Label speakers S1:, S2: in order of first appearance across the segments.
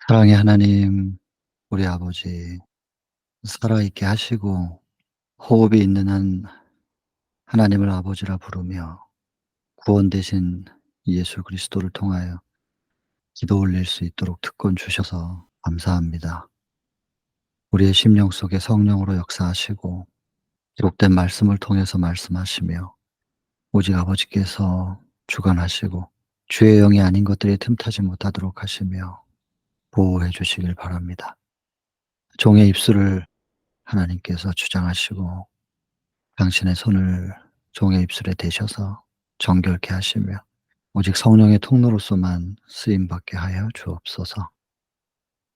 S1: 사랑의 하나님, 우리 아버지 살아있게 하시고 호흡이 있는 한 하나님을 아버지라 부르며 구원 되신 예수 그리스도를 통하여 기도 올릴 수 있도록 특권 주셔서 감사합니다. 우리의 심령 속에 성령으로 역사하시고 기록된 말씀을 통해서 말씀하시며 오직 아버지께서 주관하시고 주의 영이 아닌 것들이 틈타지 못하도록 하시며 보호해 주시길 바랍니다. 종의 입술을 하나님께서 주장하시고 당신의 손을 종의 입술에 대셔서 정결케 하시며 오직 성령의 통로로서만 쓰임받게 하여 주옵소서.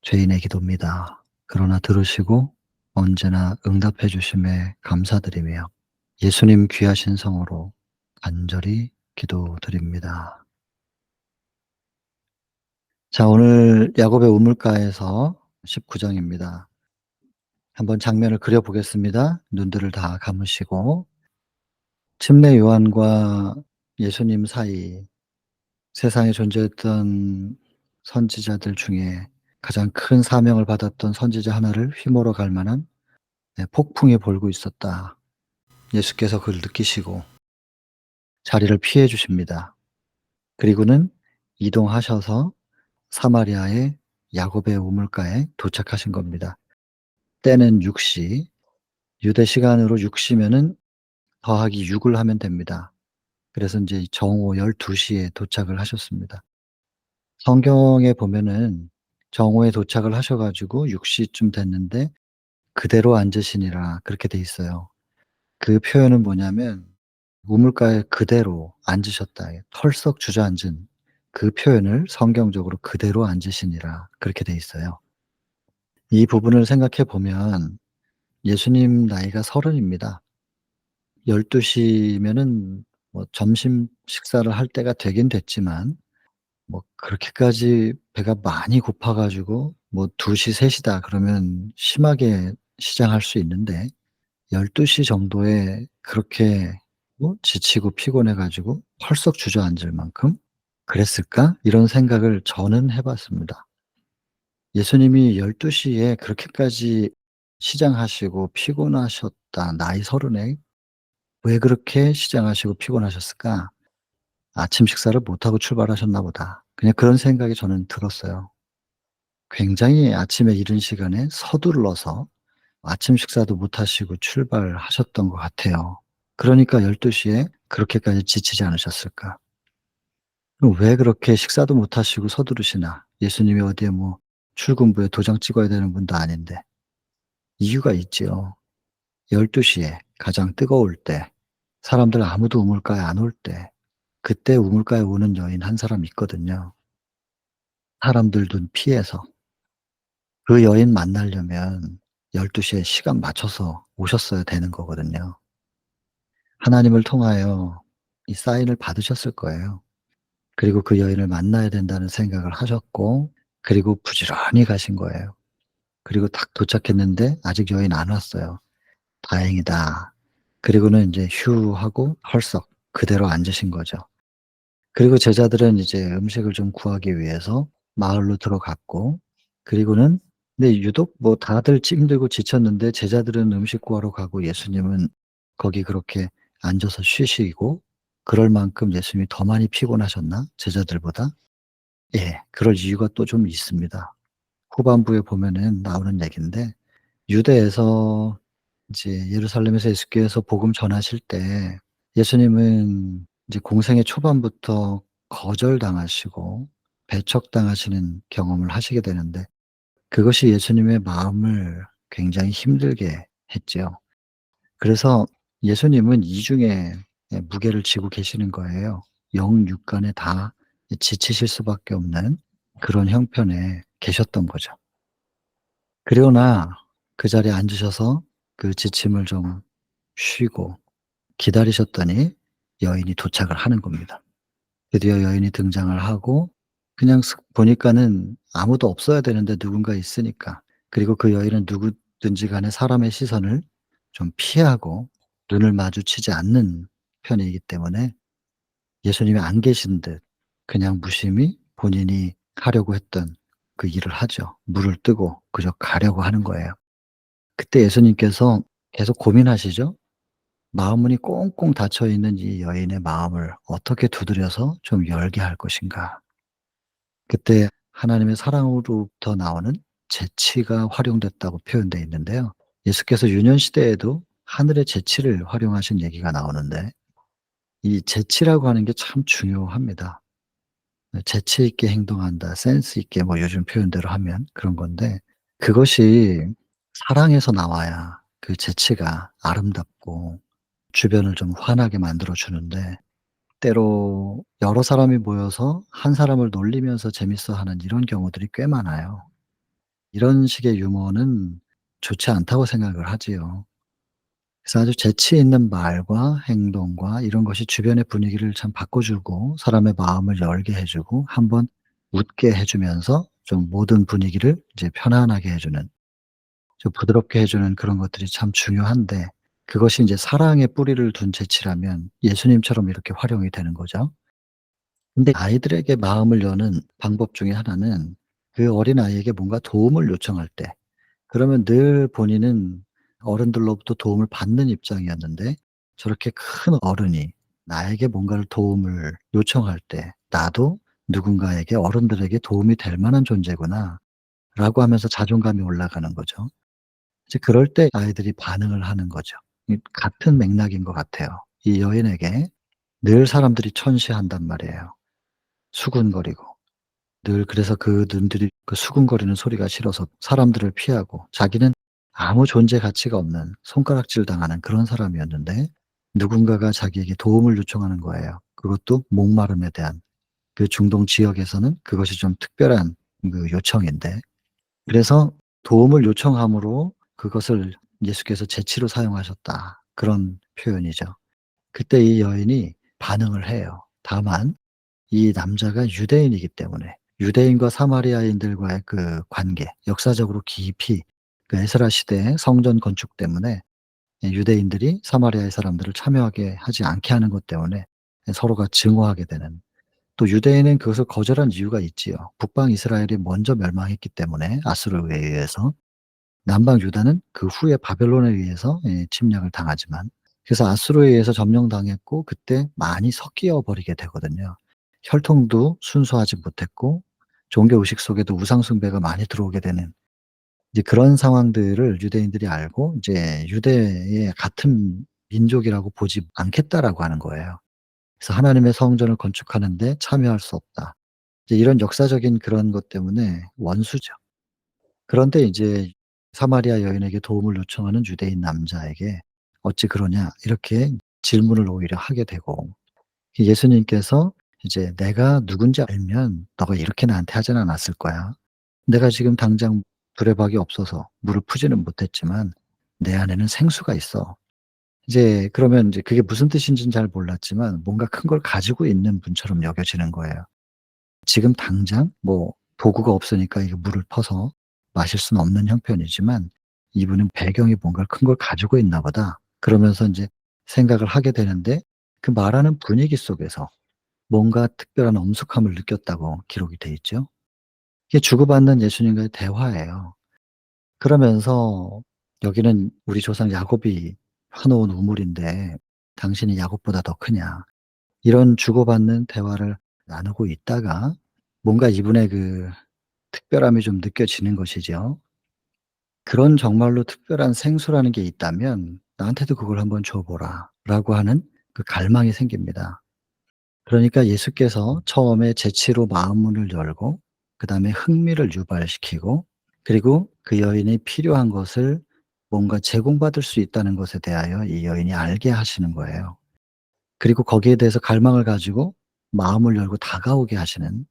S1: 죄인의 기도입니다. 그러나 들으시고 언제나 응답해 주심에 감사드리며 예수님 귀하신 성으로 간절히 기도드립니다. 자, 오늘 야곱의 우물가에서 19장입니다. 한번 장면을 그려 보겠습니다. 눈들을 다 감으시고 침례 요한과 예수님 사이 세상에 존재했던 선지자들 중에 가장 큰 사명을 받았던 선지자 하나를 휘몰아 갈 만한 폭풍이 몰고 있었다. 예수께서 그걸 느끼시고 자리를 피해 주십니다. 그리고는 이동하셔서 사마리아의 야곱의 우물가에 도착하신 겁니다. 때는 6시, 유대 시간으로 6시면은 더하기 6을 하면 됩니다. 그래서 인제 정오 12시에 도착을 하셨습니다. 성경에 보면은 정오에 도착을 하셔 가지고 6시쯤 됐는데 그대로 앉으시니라 그렇게 돼 있어요. 그 표현은 뭐냐면 우물가에 그대로 앉으셨다. 털썩 주저앉은 그 표현을 성경적으로 그대로 앉으시니라 그렇게 돼 있어요. 이 부분을 생각해 보면 예수님 나이가 30 입니다. 12 시면은 뭐 점심 식사를 할 때가 되긴 됐지만 뭐 그렇게까지 배가 많이 고파 가지고 뭐 2 시, 3 시다 그러면 심하게 시장할 수 있는데 12시 정도에 그렇게 지치고 피곤해 가지고 펄썩 주저앉을 만큼 그랬을까? 이런 생각을 저는 해 봤습니다. 예수님이 12 시에 그렇게까지 시장하시고 피곤하셨다. 나이 30에 왜 그렇게 시장하시고 피곤하셨을까? '아침 식사를 못 하고 출발하셨나 보다.' 그냥 그런 생각이 저는 들었어요. 굉장히 아침에 이른 시간에 서둘러서 아침 식사도 못 하시고 출발하셨던 것 같아요. 그러니까 12 시에 그렇게까지 지치지 않으셨을까? 그럼 왜 그렇게 식사도 못 하시고 서두르시나? 예수님이 어디에 뭐 출근부에 도장 찍어야 되는 분도 아닌데. 이유가 있지요. 12 시에 가장 뜨거울 때 사람들 아무도 우물가에 안 올 때 그때 우물가에 오는 여인 한 사람 있거든요. 사람들 눈 피해서. 그 여인 만나려면 12 시에 시간 맞춰서 오셨어야 되는 거거든요. 하나님을 통하여 이 사인을 받으셨을 거예요. 그리고 그 여인을 만나야 된다는 생각을 하셨고 그리고 부지런히 가신 거예요. 그리고 딱 도착했는데 아직 여인 안 왔어요. '다행이다.' 그리고는 인제 휴 하고 헐썩 그대로 앉으신 거죠. 그리고 제자들은 이제 음식을 좀 구하기 위해서 마을로 들어갔고 그리고는 근데 유독 뭐 다들 힘들고 지쳤는데 제자들은 음식 구하러 가고 예수님은 거기 그렇게 앉아서 쉬시고 그럴 만큼 예수님이 더 많이 피곤하셨나? 제자들보다? 예. 그럴 이유가 또 좀 있습니다. 후반부에 보면은 나오는 얘기인데 유대에서 이제 예루살렘에서 예수께서 복음 전하실 때 예수님은 이제 공생의 초반부터 거절당하시고 배척당하시는 경험을 하시게 되는데 그것이 예수님의 마음을 굉장히 힘들게 했죠. 그래서 예수님은 이중에 무게를 지고 계시는 거예요. 영 육간에 다 지치실 수밖에 없는 그런 형편에 계셨던 거죠. 그러나 그 자리에 앉으셔서 그 지침을 좀 쉬고 기다리셨더니 여인이 도착을 하는 겁니다. 드디어 여인이 등장을 하고 그냥 슥 보니까는 아무도 없어야 되는데 누군가 있으니까. 그리고 그 여인은 누구든지 간에 사람의 시선을 좀 피하고 눈을 마주치지 않는 편이기 때문에 예수님이 안 계신 듯 그냥 무심히 본인이 하려고 했던 그 일을 하죠. 물을 뜨고 그저 가려고 하는 거예요. 그때 예수님께서 계속 고민하시죠. 마음문이 꽁꽁 닫혀 있는 이 여인의 마음을 어떻게 두드려서 좀 열게 할 것인가. 그때 하나님의 사랑으로부터 나오는 재치가 활용됐다고 표현되어 있는데요. 예수께서 유년 시대에도 하늘의 재치를 활용하신 얘기가 나오는데 이 재치라고 하는 게 참 중요합니다. 재치 있게 행동한다, 센스 있게 뭐 요즘 표현대로 하면 그런 건데 그것이 사랑에서 나와야 그 재치가 아름답고 주변을 좀 환하게 만들어 주는데 때로 여러 사람이 모여서 한 사람을 놀리면서 재밌어하는 이런 경우들이 꽤 많아요. 이런 식의 유머는 좋지 않다고 생각을 하지요. 그래서 아주 재치 있는 말과 행동과 이런 것이 주변의 분위기를 참 바꿔주고 사람의 마음을 열게 해 주고 한번 웃게 해 주면서 좀 모든 분위기를 이제 편안하게 해 주는 좀 부드럽게 해 주는 그런 것들이 참 중요한데 그것이 인제 사랑의 뿌리를 둔 재치라면 예수님처럼 이렇게 활용이 되는 거죠. 근데 아이들에게 마음을 여는 방법 중에 하나는 그 어린아이에게 뭔가 도움을 요청할 때 그러면 늘 본인은 어른들로부터 도움을 받는 입장이었는데 저렇게 큰 어른이 나에게 뭔가를 도움을 요청할 때 '나도 누군가에게 어른들에게 도움이 될 만한 존재구나.'라고 하면서 자존감이 올라가는 거죠. 이제 그럴 때 아이들이 반응을 하는 거죠. 이 같은 맥락인 것 같아요. 이 여인에게 늘 사람들이 천시한단 말이에요. 수군거리고. 늘 그래서 그 눈들이 그 수군거리는 소리가 싫어서 사람들을 피하고 자기는 아무 존재 가치가 없는 손가락질 당하는 그런 사람이었는데 누군가가 자기에게 도움을 요청하는 거예요. 그것도 목마름에 대한. 그 중동 지역에서는 그것이 좀 특별한 그 요청인데 그래서 도움을 요청함으로 그것을 예수께서 재치로 사용하셨다. 그런 표현이죠. 그때 이 여인이 반응을 해요. 다만 이 남자가 유대인이기 때문에 유대인과 사마리아인들과의 그 관계, 역사적으로 깊이 그 에스라 시대의 성전 건축 때문에 유대인들이 사마리아의 사람들을 참여하게 하지 않게 하는 것 때문에 서로가 증오하게 되는 또 유대인은 그것을 거절한 이유가 있지요. 북방 이스라엘이 먼저 멸망했기 때문에 아수르에 의해서 남방 유다는 그 후에 바벨론에 의해서 침략을 당하지만 그래서 아수르에 의해서 점령당했고 그때 많이 섞여 버리게 되거든요. 혈통도 순수하지 못했고 종교 의식 속에도 우상 숭배가 많이 들어오게 되는 이제 그런 상황들을 유대인들이 알고 이제 "유대의 같은 민족이라고 보지 않겠다."라고 하는 거예요. 그래서 "하나님의 성전을 건축하는 데 참여할 수 없다." 이제 이런 역사적인 그런 것 때문에 원수죠. 그런데 이제 사마리아 여인에게 도움을 요청하는 유대인 남자에게 "어찌 그러냐?" 이렇게 질문을 오히려 하게 되고 예수님께서 이제 "내가 누군지 알면 너가 이렇게 나한테 하진 않았을 거야. 내가 지금 당장 두레박이 없어서 물을 푸지는 못했지만 내 안에는 생수가 있어." 이제 그러면 인제 그게 무슨 뜻인지는 잘 몰랐지만 뭔가 큰 걸 가지고 있는 분처럼 여겨지는 거예요. 지금 당장 뭐 도구가 없으니까 이게 물을 퍼서 마실 수는 없는 형편이지만 '이분은 배경에 뭔가 큰 걸 가지고 있나 보다.' 그러면서 인제 생각을 하게 되는데 그 말하는 분위기 속에서 뭔가 특별한 엄숙함을 느꼈다고 기록이 돼 있죠. 이게 주고받는 예수님과의 대화예요. 그러면서 "여기는 우리 조상 야곱이 파놓은 우물인데 당신이 야곱보다 더 크냐." 이런 주고받는 대화를 나누고 있다가 뭔가 이분의 그 특별함이 좀 느껴지는 것이죠. "그런 정말로 특별한 생수라는 게 있다면 나한테도 그걸 한번 줘 보라."라고 하는 그 갈망이 생깁니다. 그러니까 예수께서 처음에 재치로 마음문을 열고 그다음에 흥미를 유발시키고 그리고 그 여인이 필요한 것을 뭔가 제공받을 수 있다는 것에 대하여 이 여인이 알게 하시는 거예요. 그리고 거기에 대해서 갈망을 가지고 마음을 열고 다가오게 하시는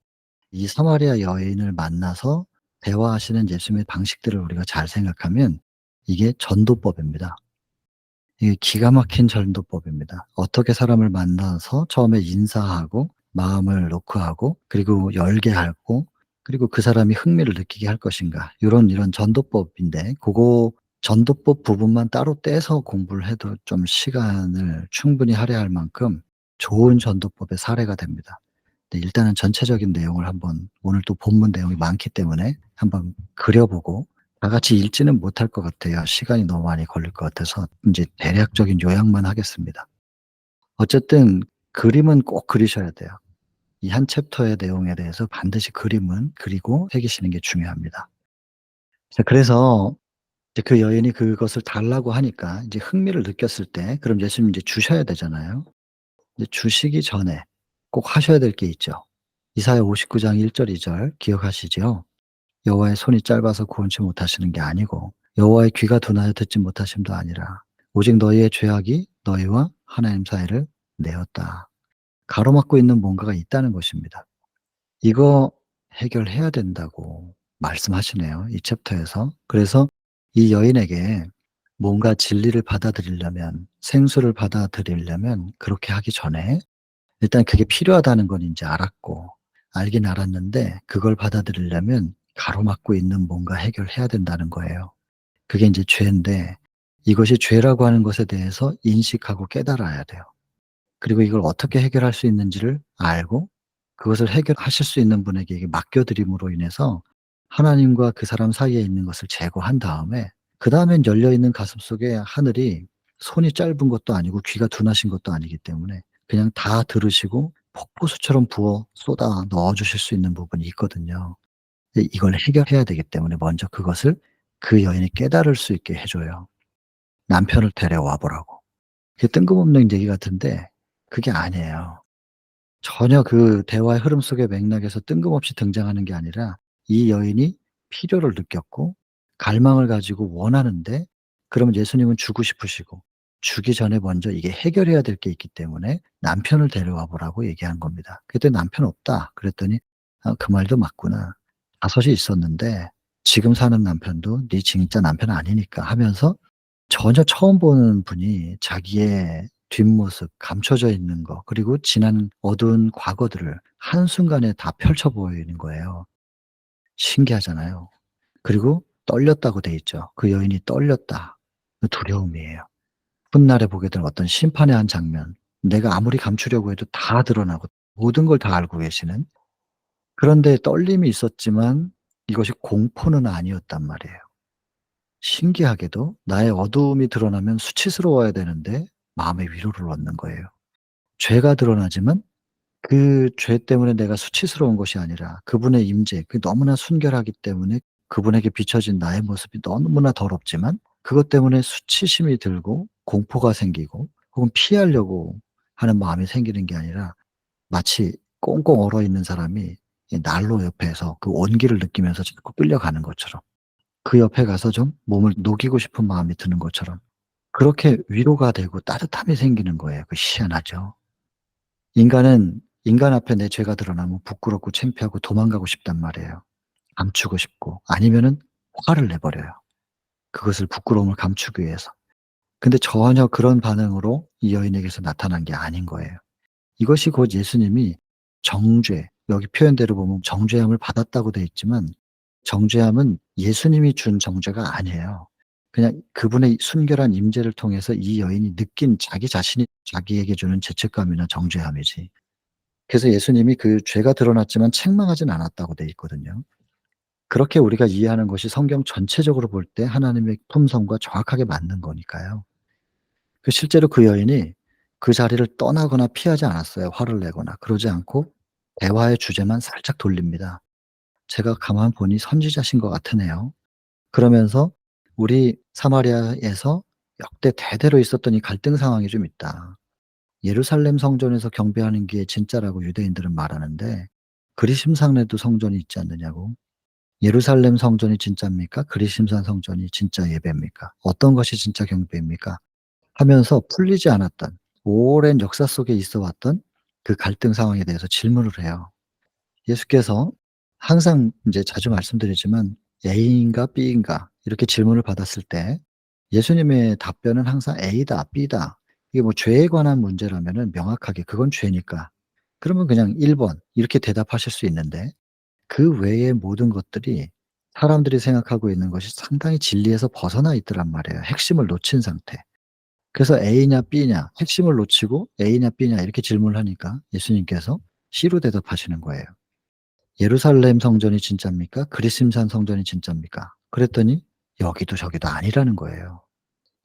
S1: 이 사마리아 여인을 만나서 대화하시는 예수님의 방식들을 우리가 잘 생각하면 이게 전도법입니다. 이게 기가 막힌 전도법입니다. 어떻게 사람을 만나서 처음에 인사하고 마음을 놓고 하고 그리고 열게 하고 그리고 그 사람이 흥미를 느끼게 할 것인가 요런 이런 전도법인데 고거 전도법 부분만 따로 떼서 공부를 해도 좀 시간을 충분히 할애할 만큼 좋은 전도법의 사례가 됩니다. 네, 일단은 전체적인 내용을 한번 오늘 또 본문 내용이 많기 때문에 한번 그려 보고 다 같이 읽지는 못할 것 같아요. 시간이 너무 많이 걸릴 것 같아서 인제 대략적인 요약만 하겠습니다. 어쨌든 그림은 꼭 그리셔야 돼요. 이 한 챕터의 내용에 대해서 반드시 그림은 그리고 새기시는 게 중요합니다. 자, 그래서 이제 그 여인이 그것을 달라고 하니까 이제 흥미를 느꼈을 때 그럼 예수님이 이제 주셔야 되잖아요. 근데 주시기 전에 꼭 하셔야 될 게 있죠. 이사야 59장 1절 2절 기억하시죠? 여호와의 손이 짧아서 구원치 못하시는 게 아니고 여호와의 귀가 둔하여 듣지 못하심도 아니라 오직 너희의 죄악이 너희와 하나님 사이를 내었다. 가로막고 있는 뭔가가 있다는 것입니다. 이거 해결해야 된다고 말씀하시네요, 이 챕터에서. 그래서 이 여인에게 뭔가 진리를 받아들이려면, 생수를 받아들이려면 그렇게 하기 전에 일단 그게 필요하다는 건 인제 알았고, 알긴 알았는데 그걸 받아들이려면 가로막고 있는 뭔가 해결해야 된다는 거예요. 그게 인제 죄인데 이것이 죄라고 하는 것에 대해서 인식하고 깨달아야 돼요. 그리고 이걸 어떻게 해결할 수 있는지를 알고 그것을 해결하실 수 있는 분에게 이게 맡겨 드림으로 인해서 하나님과 그 사람 사이에 있는 것을 제거한 다음에 그다음엔 열려 있는 가슴속에 하늘이 손이 짧은 것도 아니고 귀가 둔하신 것도 아니기 때문에 그냥 다 들으시고 폭포수처럼 부어 쏟아 넣어 주실 수 있는 부분이 있거든요. 근데 이걸 해결해야 되기 때문에 먼저 그것을 그 여인이 깨달을 수 있게 해 줘요. 남편을 데려와 보라고. 그게 뜬금없는 얘기 같은데 그게 아니에요. 전혀 그 대화의 흐름 속의 맥락에서 뜬금없이 등장하는 게 아니라 이 여인이 필요를 느꼈고 갈망을 가지고 원하는데 그러면 예수님은 주고 싶으시고 주기 전에 먼저 이게 해결해야 될 게 있기 때문에 남편을 데려와 보라고 얘기한 겁니다. 그랬더니 "남편 없다." 그랬더니 "아 그 말도 맞구나. 5이 있었는데 지금 사는 남편도 네 진짜 남편 아니니까." 하면서 전혀 처음 보는 분이 자기의 뒷모습, 감춰져 있는 거 그리고 지난 어두운 과거들을 한순간에 다 펼쳐 보이는 거예요. 신기하잖아요. 그리고 떨렸다고 돼 있죠. 그 여인이 떨렸다. 그 두려움이에요. 훗날에 보게 될 어떤 심판의 한 장면. 내가 아무리 감추려고 해도 다 드러나고 모든 걸 다 알고 계시는. 그런데 떨림이 있었지만 이것이 공포는 아니었단 말이에요. 신기하게도 나의 어두움이 드러나면 수치스러워야 되는데 마음의 위로를 얻는 거예요. 죄가 드러나지만 그 죄 때문에 내가 수치스러운 것이 아니라 그분의 임재, 그 너무나 순결하기 때문에 그분에게 비춰진 나의 모습이 너무나 더럽지만 그것 때문에 수치심이 들고 공포가 생기고 혹은 피하려고 하는 마음이 생기는 게 아니라 마치 꽁꽁 얼어 있는 사람이 이 난로 옆에서 그 온기를 느끼면서 자꾸 끌려가는 것처럼 그 옆에 가서 좀 몸을 녹이고 싶은 마음이 드는 것처럼 그렇게 위로가 되고 따뜻함이 생기는 거예요. 그 희한하죠. 인간은 인간 앞에 내 죄가 드러나면 부끄럽고 창피하고 도망가고 싶단 말이에요. 감추고 싶고 아니면은 화를 내 버려요. 그것을 부끄러움을 감추기 위해서. 근데 전혀 그런 반응으로 이 여인에게서 나타난 게 아닌 거예요. 이것이 곧 예수님이 정죄, 여기 표현대로 보면 정죄함을 받았다고 돼 있지만 정죄함은 예수님이 준 정죄가 아니에요. 그냥 그분의 순결한 임재를 통해서 이 여인이 느낀 자기 자신이 자기에게 주는 죄책감이나 정죄함이지. 그래서 예수님이 그 죄가 드러났지만 책망하진 않았다고 돼 있거든요. 그렇게 우리가 이해하는 것이 성경 전체적으로 볼 때 하나님의 품성과 정확하게 맞는 거니까요. 그 실제로 그 여인이 그 자리를 떠나거나 피하지 않았어요. 화를 내거나. 그러지 않고 대화의 주제만 살짝 돌립니다. 제가 가만 보니 선지자신 것 같으네요. 그러면서 "우리 사마리아에서 역대 대대로 있었던 이 갈등 상황이 좀 있다. 예루살렘 성전에서 경배하는 게 진짜라고 유대인들은 말하는데 그리심산에도 성전이 있지 않느냐고. 예루살렘 성전이 진짜입니까? 그리심산 성전이 진짜 예배입니까? 어떤 것이 진짜 경배입니까?" 하면서 풀리지 않았던 오랜 역사 속에 있어 왔던 그 갈등 상황에 대해서 질문을 해요. 예수께서 항상 인제 자주 말씀드리지만 A인가 B인가 이렇게 질문을 받았을 때 예수님의 답변은 항상 A다, B다. 이게 뭐 죄에 관한 문제라면은 명확하게 그건 죄니까 그러면 그냥 1번 이렇게 대답하실 수 있는데 그 외의 모든 것들이 사람들이 생각하고 있는 것이 상당히 진리에서 벗어나 있더란 말이에요, 핵심을 놓친 상태. 그래서 A냐 B냐 핵심을 놓치고 A냐 B냐 이렇게 질문을 하니까 예수님께서 C로 대답하시는 거예요. 예루살렘 성전이 진짜입니까? 그리심산 성전이 진짜입니까? 그랬더니 여기도 저기도 아니라는 거예요.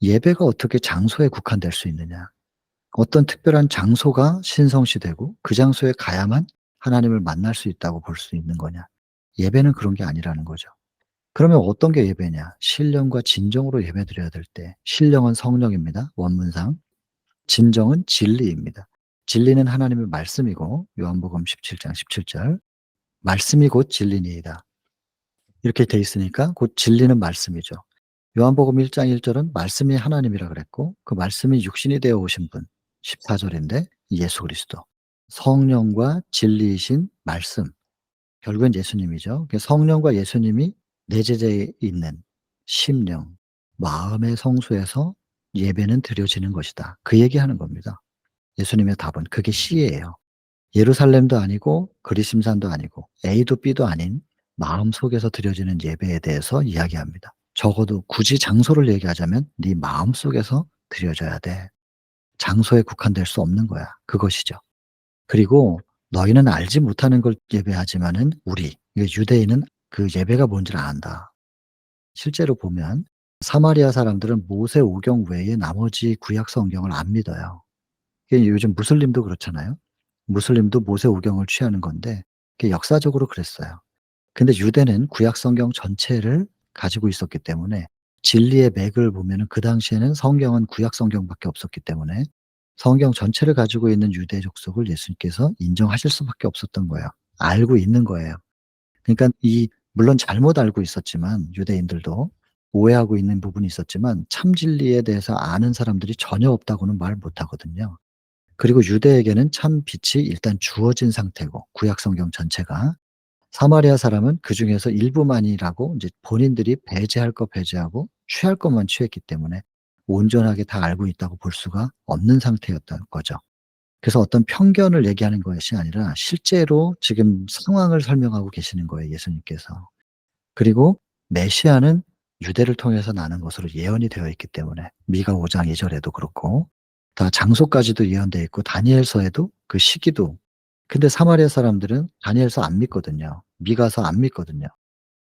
S1: 예배가 어떻게 장소에 국한될 수 있느냐. 어떤 특별한 장소가 신성시되고 그 장소에 가야만 하나님을 만날 수 있다고 볼 수 있는 거냐. 예배는 그런 게 아니라는 거죠. 그러면 어떤 게 예배냐? 신령과 진정으로 예배드려야 될 때 신령은 성령입니다. 원문상. 진정은 진리입니다. 진리는 하나님의 말씀이고 요한복음 17장 17절 말씀이 곧 진리니이다. 이렇게 돼 있으니까 곧 진리는 말씀이죠. 요한복음 1장 1절은 말씀이 하나님이라 그랬고 그 말씀이 육신이 되어 오신 분 14절인데 예수 그리스도. 성령과 진리이신 말씀. 결국엔 예수님이죠. 성령과 예수님이 내재되어 있는 심령, 마음의 성소에서 예배는 드려지는 것이다. 그 얘기하는 겁니다. 예수님의 답은 그게 C예요. 예루살렘도 아니고 그리심산도 아니고 A도 B도 아닌 마음속에서 드려지는 예배에 대해서 이야기합니다. 적어도 굳이 장소를 얘기하자면 네 마음속에서 드려져야 돼. 장소에 국한될 수 없는 거야. 그것이죠. 그리고 너희는 알지 못하는 걸 예배하지만은 우리 유대인은 그 예배가 뭔지를 안다. 실제로 보면 사마리아 사람들은 모세오경 외에 나머지 구약 성경을 안 믿어요. 이게 요즘 무슬림도 그렇잖아요. 무슬림도 모세오경을 취하는 건데 그게 역사적으로 그랬어요. 근데 유대는 구약 성경 전체를 가지고 있었기 때문에 진리의 맥을 보면은 그 당시에는 성경은 구약 성경밖에 없었기 때문에 성경 전체를 가지고 있는 유대 족속을 예수님께서 인정하실 수밖에 없었던 거예요. 알고 있는 거예요. 그러니까 물론 잘못 알고 있었지만 유대인들도 오해하고 있는 부분이 있었지만 참 진리에 대해서 아는 사람들이 전혀 없다고는 말 못 하거든요. 그리고 유대에게는 참 빛이 일단 주어진 상태고 구약 성경 전체가 사마리아 사람은 그중에서 일부만이라고 이제 본인들이 배제할 거 배제하고 취할 것만 취했기 때문에 온전하게 다 알고 있다고 볼 수가 없는 상태였던 거죠. 그래서 어떤 편견을 얘기하는 것이 아니라 실제로 지금 상황을 설명하고 계시는 거예요, 예수님께서. 그리고 메시아는 유대를 통해서 나는 것으로 예언이 되어 있기 때문에 미가 5장 2절에도 그렇고 다 장소까지도 예언되어 있고 다니엘서에도 그 시기도. 근데 사마리아 사람들은 다니엘서 안 믿거든요. 미가서 안 믿거든요.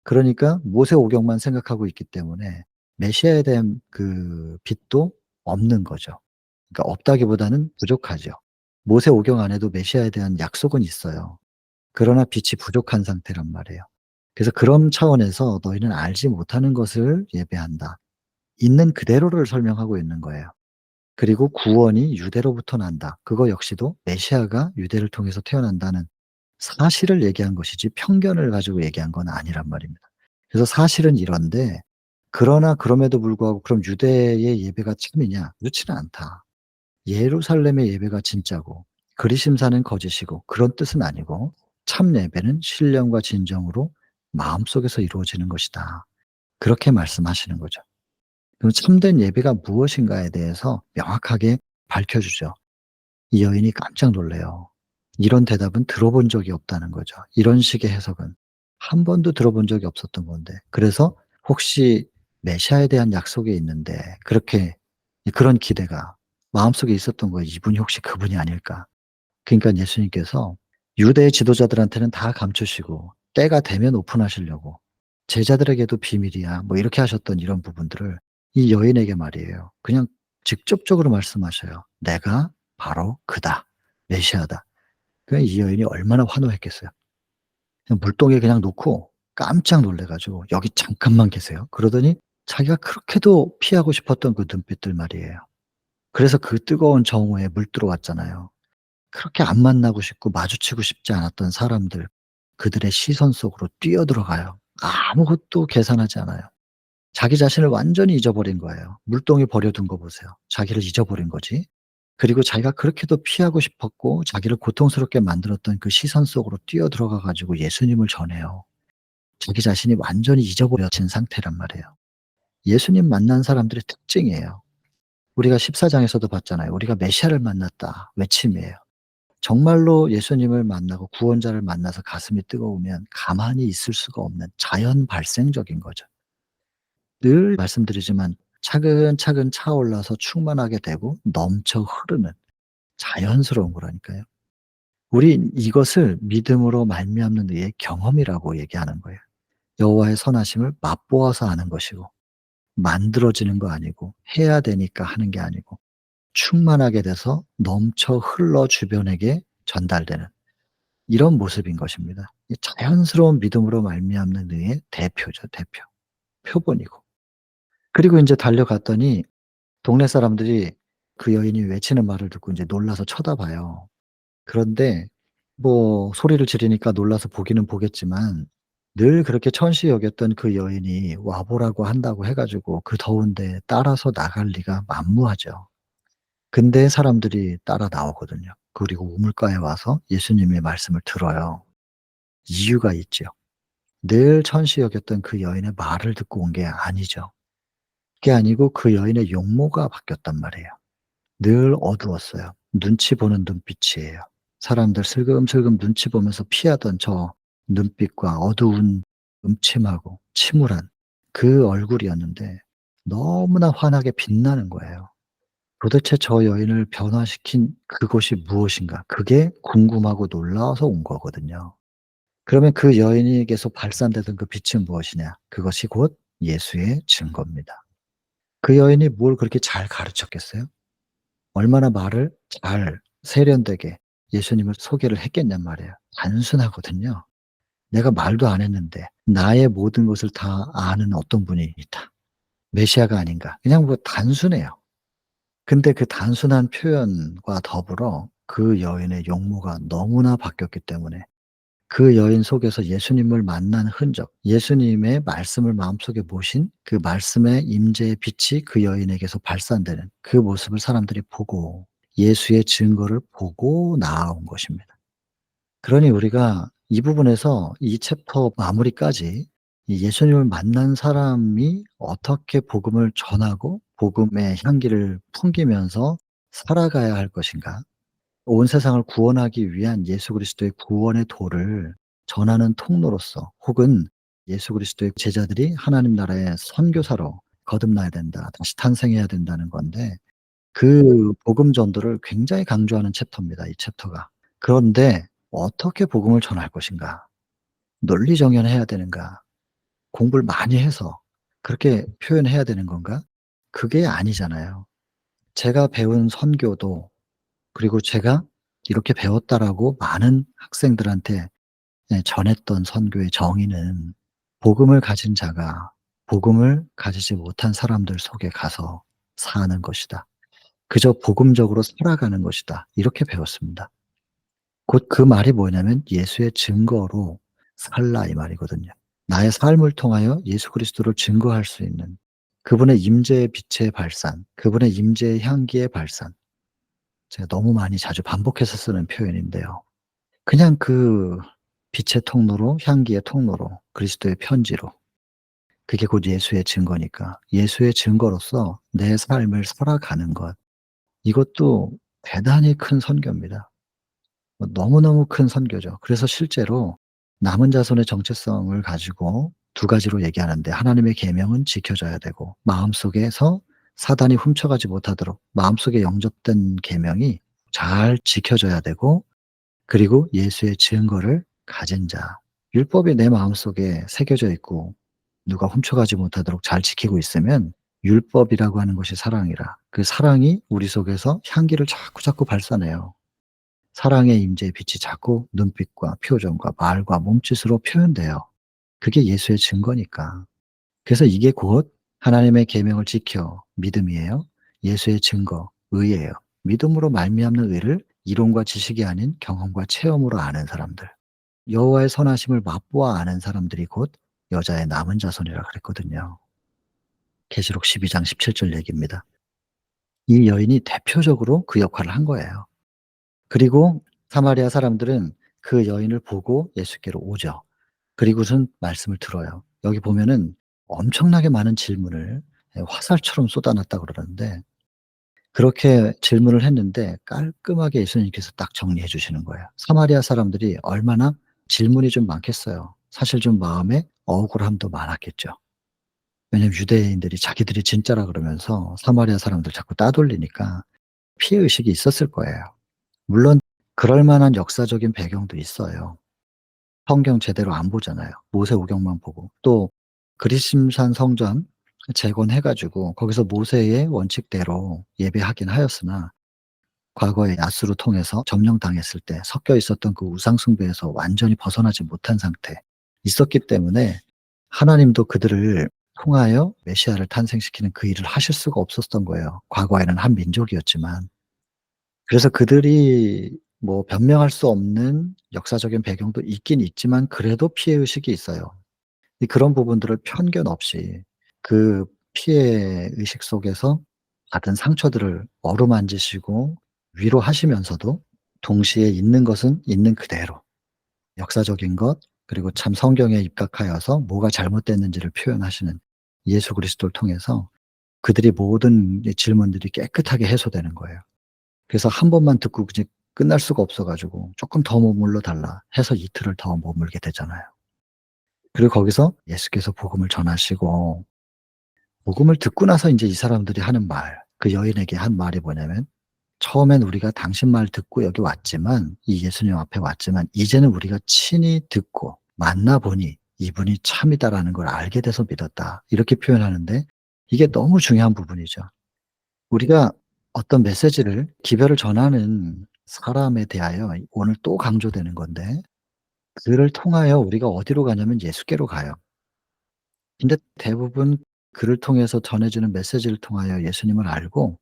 S1: 그러니까 모세오경만 생각하고 있기 때문에 메시아에 대한 그 빛도 없는 거죠. 그러니까 없다기보다는 부족하죠. 모세오경 안에도 메시아에 대한 약속은 있어요. 그러나 빛이 부족한 상태란 말이에요. 그래서 그런 차원에서 너희는 알지 못하는 것을 예배한다. 있는 그대로를 설명하고 있는 거예요. 그리고 구원이 유대로부터 난다. 그거 역시도 메시아가 유대를 통해서 태어난다는 사실을 얘기한 것이지 편견을 가지고 얘기한 건 아니란 말입니다. 그래서 사실은 이런데 그러나 그럼에도 불구하고 그럼 유대의 예배가 참이냐? 그렇지는 않다. 예루살렘의 예배가 진짜고 그리심사는 거짓이고 그런 뜻은 아니고 참 예배는 신령과 진정으로 마음속에서 이루어지는 것이다. 그렇게 말씀하시는 거죠. 그럼 참된 예배가 무엇인가에 대해서 명확하게 밝혀주죠. 이 여인이 깜짝 놀래요. 이런 대답은 들어본 적이 없다는 거죠. 이런 식의 해석은 한 번도 들어본 적이 없었던 건데 그래서 혹시 메시아에 대한 약속이 있는데 그렇게 그런 기대가 마음속에 있었던 거예요. '이분이 혹시 그분이 아닐까.' 그러니까 예수님께서 유대 지도자들한테는 다 감추시고 때가 되면 오픈하시려고 제자들에게도 비밀이야 뭐 이렇게 하셨던 이런 부분들을 이 여인에게 말이에요. 그냥 직접적으로 말씀하셔요. "내가 바로 그다. 메시아다." 이 여인이 얼마나 환호했겠어요. 그냥 물동에 그냥 놓고 깜짝 놀래 가지고 "여기 잠깐만 계세요." 그러더니 자기가 그렇게도 피하고 싶었던 그 눈빛들 말이에요. 그래서 그 뜨거운 정오에 물들어왔잖아요. 그렇게 안 만나고 싶고 마주치고 싶지 않았던 사람들, 그들의 시선 속으로 뛰어들어가요. 아무것도 계산하지 않아요. 자기 자신을 완전히 잊어버린 거예요. 물동에 버려둔 거 보세요. 자기를 잊어버린 거지. 그리고 자기가 그렇게도 피하고 싶었고 자기를 고통스럽게 만들었던 그 시선 속으로 뛰어들어가 가지고 예수님을 전해요. 자기 자신이 완전히 잊어버려진 상태란 말이에요. 예수님 만난 사람들의 특징이에요. 우리가 14장에서도 봤잖아요. "우리가 메시아를 만났다." 외침이에요. 정말로 예수님을 만나고 구원자를 만나서 가슴이 뜨거우면 가만히 있을 수가 없는 자연 발생적인 거죠. 늘 말씀드리지만 차근차근 차올라서 충만하게 되고 넘쳐 흐르는 자연스러운 거라니까요. 우린 이것을 믿음으로 말미암는 의의 경험이라고 얘기하는 거예요. 여호와의 선하심을 맛보아서 아는 것이고, 만들어지는 거 아니고, 해야 되니까 하는 게 아니고, 충만하게 돼서 넘쳐 흘러 주변에게 전달되는 이런 모습인 것입니다. 이 자연스러운 믿음으로 말미암는 의의 대표죠, 대표. 표본이고. 그리고 인제 달려갔더니 동네 사람들이 그 여인이 외치는 말을 듣고 인제 놀라서 쳐다봐요. 그런데 뭐 소리를 지르니까 놀라서 보기는 보겠지만, 늘 그렇게 천시 여겼던 그 여인이 와 보라고 한다고 해 가지고 그 더운데 따라서 나갈 리가 만무하죠. 근데 사람들이 따라 나오거든요. 그리고 우물가에 와서 예수님의 말씀을 들어요. 이유가 있죠. 늘 천시 여겼던 그 여인의 말을 듣고 온 게 아니죠. 그게 아니고 그 여인의 용모가 바뀌었단 말이에요. 늘 어두웠어요. 눈치 보는 눈빛이에요. 사람들 슬금슬금 눈치 보면서 피하던 저 눈빛과 어두운 음침하고 침울한 그 얼굴이었는데 너무나 환하게 빛나는 거예요. 도대체 저 여인을 변화시킨 그것이 무엇인가? 그게 궁금하고 놀라워서 온 거거든요. 그러면 그 여인에게서 발산되던 그 빛은 무엇이냐? 그것이 곧 예수의 증거입니다. 그 여인이 뭘 그렇게 잘 가르쳤겠어요? 얼마나 말을 잘 세련되게 예수님을 소개를 했겠냔 말이에요. 단순하거든요. 내가 말도 안 했는데 나의 모든 것을 다 아는 어떤 분이 있다. 메시아가 아닌가. 그냥 뭐 단순해요. 근데 그 단순한 표현과 더불어 그 여인의 용모가 너무나 바뀌었기 때문에 그 여인 속에서 예수님을 만난 흔적, 예수님의 말씀을 마음속에 모신 그 말씀의 임재의 빛이 그 여인에게서 발산되는 그 모습을 사람들이 보고 예수의 증거를 보고 나아온 것입니다. 그러니 우리가 이 부분에서 이 챕터 마무리까지 이 예수님을 만난 사람이 어떻게 복음을 전하고 복음의 향기를 풍기면서 살아가야 할 것인가, 온 세상을 구원하기 위한 예수 그리스도의 구원의 도를 전하는 통로로서, 혹은 예수 그리스도의 제자들이 하나님 나라의 선교사로 거듭나야 된다. 다시 탄생해야 된다는 건데, 그 복음 전도를 굉장히 강조하는 챕터입니다, 이 챕터가. 그런데 어떻게 복음을 전할 것인가? 논리정연해야 되는가? 공부를 많이 해서 그렇게 표현해야 되는 건가? 그게 아니잖아요. 제가 배운 선교도, 그리고 제가 이렇게 배웠다라고 많은 학생들한테 전했던 선교의 정의는 복음을 가진 자가 복음을 가지지 못한 사람들 속에 가서 사는 것이다. 그저 복음적으로 살아가는 것이다. 이렇게 배웠습니다. 곧 그 말이 뭐냐면 예수의 증거로 살라 이 말이거든요. 나의 삶을 통하여 예수 그리스도를 증거할 수 있는 그분의 임재의 빛의 발산, 그분의 임재의 향기의 발산. 제가 너무 많이 자주 반복해서 쓰는 표현인데요. 그냥 그 빛의 통로로, 향기의 통로로, 그리스도의 편지로, 그게 곧 예수의 증거니까 예수의 증거로서 내 삶을 살아가는 것, 이것도 대단히 큰 선교입니다. 너무너무 큰 선교죠. 그래서 실제로 남은 자손의 정체성을 가지고 두 가지로 얘기하는데, 하나님의 계명은 지켜져야 되고 마음속에서 사단이 훔쳐가지 못하도록 마음속에 영접된 계명이 잘 지켜져야 되고, 그리고 예수의 증거를 가진 자. 율법이 내 마음속에 새겨져 있고 누가 훔쳐가지 못하도록 잘 지키고 있으면 율법이라고 하는 것이 사랑이라. 그 사랑이 우리 속에서 향기를 자꾸자꾸 발산해요. 사랑의 임재의 빛이 자꾸 눈빛과 표정과 말과 몸짓으로 표현돼요. 그게 예수의 증거니까. 그래서 이게 곧 하나님의 계명을 지켜 믿음이에요. 예수의 증거, 의예요. 믿음으로 말미암는 의를 이론과 지식이 아닌 경험과 체험으로 아는 사람들. 여호와의 선하심을 맛보아 아는 사람들이 곧 여자의 남은 자손이라 그랬거든요. 계시록 12장 17절 얘기입니다. 이 여인이 대표적으로 그 역할을 한 거예요. 그리고 사마리아 사람들은 그 여인을 보고 예수께로 오죠. 그리고선 말씀을 들어요. 여기 보면은 엄청나게 많은 질문을 화살처럼 쏟아놨다고 그러는데, 그렇게 질문을 했는데 깔끔하게 예수님께서 딱 정리해 주시는 거예요. 사마리아 사람들이 얼마나 질문이 좀 많겠어요. 사실 좀 마음에 억울함도 많았겠죠. 왜냐면 유대인들이 자기들이 진짜라 그러면서 사마리아 사람들 자꾸 따돌리니까 피해 의식이 있었을 거예요. 물론 그럴 만한 역사적인 배경도 있어요. 성경 제대로 안 보잖아요. 모세오경만 보고. 또 그리심산 성전 재건해 가지고 거기서 모세의 원칙대로 예배하긴 하였으나 과거에 야수로 통해서 점령당했을 때 섞여 있었던 그 우상 숭배에서 완전히 벗어나지 못한 상태 있었기 때문에 하나님도 그들을 통하여 메시아를 탄생시키는 그 일을 하실 수가 없었던 거예요. 과거에는 한 민족이었지만. 그래서 그들이 뭐 변명할 수 없는 역사적인 배경도 있긴 있지만 그래도 피해 의식이 있어요. 그런 부분들을 편견 없이 그 피해 의식 속에서 받은 상처들을 어루만지시고 위로하시면서도 동시에 있는 것은 있는 그대로 역사적인 것 그리고 참 성경에 입각하여서 뭐가 잘못됐는지를 표현하시는 예수 그리스도를 통해서 그들이 모든 이 질문들이 깨끗하게 해소되는 거예요. 그래서 한 번만 듣고 그냥 끝날 수가 없어 가지고 "쪼끔 더 머물러 달라." 해서 이틀을 더 머물게 되잖아요. 그리고 거기서 예수께서 복음을 전하시고 복음을 듣고 나서 인제 이 사람들이 하는 말, 그 여인에게 한 말이 뭐냐면 "처음엔 우리가 당신 말 듣고 여기 왔지만 이 예수님 앞에 왔지만 이제는 우리가 친히 듣고 만나 보니 이분이 참이다."라는 걸 알게 돼서 믿었다. 이렇게 표현하는데 이게 너무 중요한 부분이죠. 우리가 어떤 메시지를 기별을 전하는 사람에 대하여 오늘 또 강조되는 건데 그를 통하여 우리가 어디로 가냐면 예수께로 가요. 근데 대부분 그를 통해서 전해지는 메시지를 통하여 예수님을 알고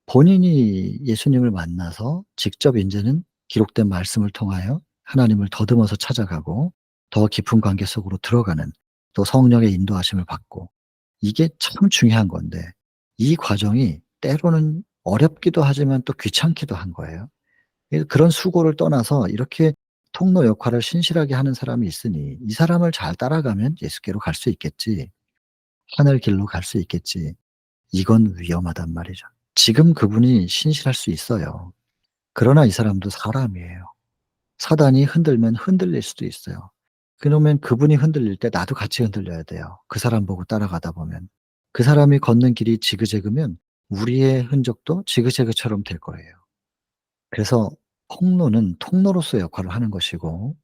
S1: 본인이 예수님을 만나서 직접 인제는 기록된 말씀을 통하여 하나님을 더듬어서 찾아가고 더 깊은 관계 속으로 들어가는 또 성령의 인도하심을 받고 이게 참 중요한 건데 이 과정이 때로는 어렵기도 하지만 또 귀찮기도 한 거예요. 그런 수고를 떠나서 이렇게 통로 역할을 신실하게 하는 사람이 있으니 '이 사람을 잘 따라가면 예수께로 갈 수 있겠지. 하늘 길로 갈 수 있겠지.' 이건 위험하단 말이죠. 지금 그분이 신실할 수 있어요. 그러나 이 사람도 사람이에요. 사단이 흔들면 흔들릴 수도 있어요. 그러면 그분이 흔들릴 때 나도 같이 흔들려야 돼요, 그 사람 보고 따라가다 보면. 그 사람이 걷는 길이 지그재그면 우리의 흔적도 지그재그처럼 될 거예요. 그래서 통로는 통로로서의 역할을 하는 것이고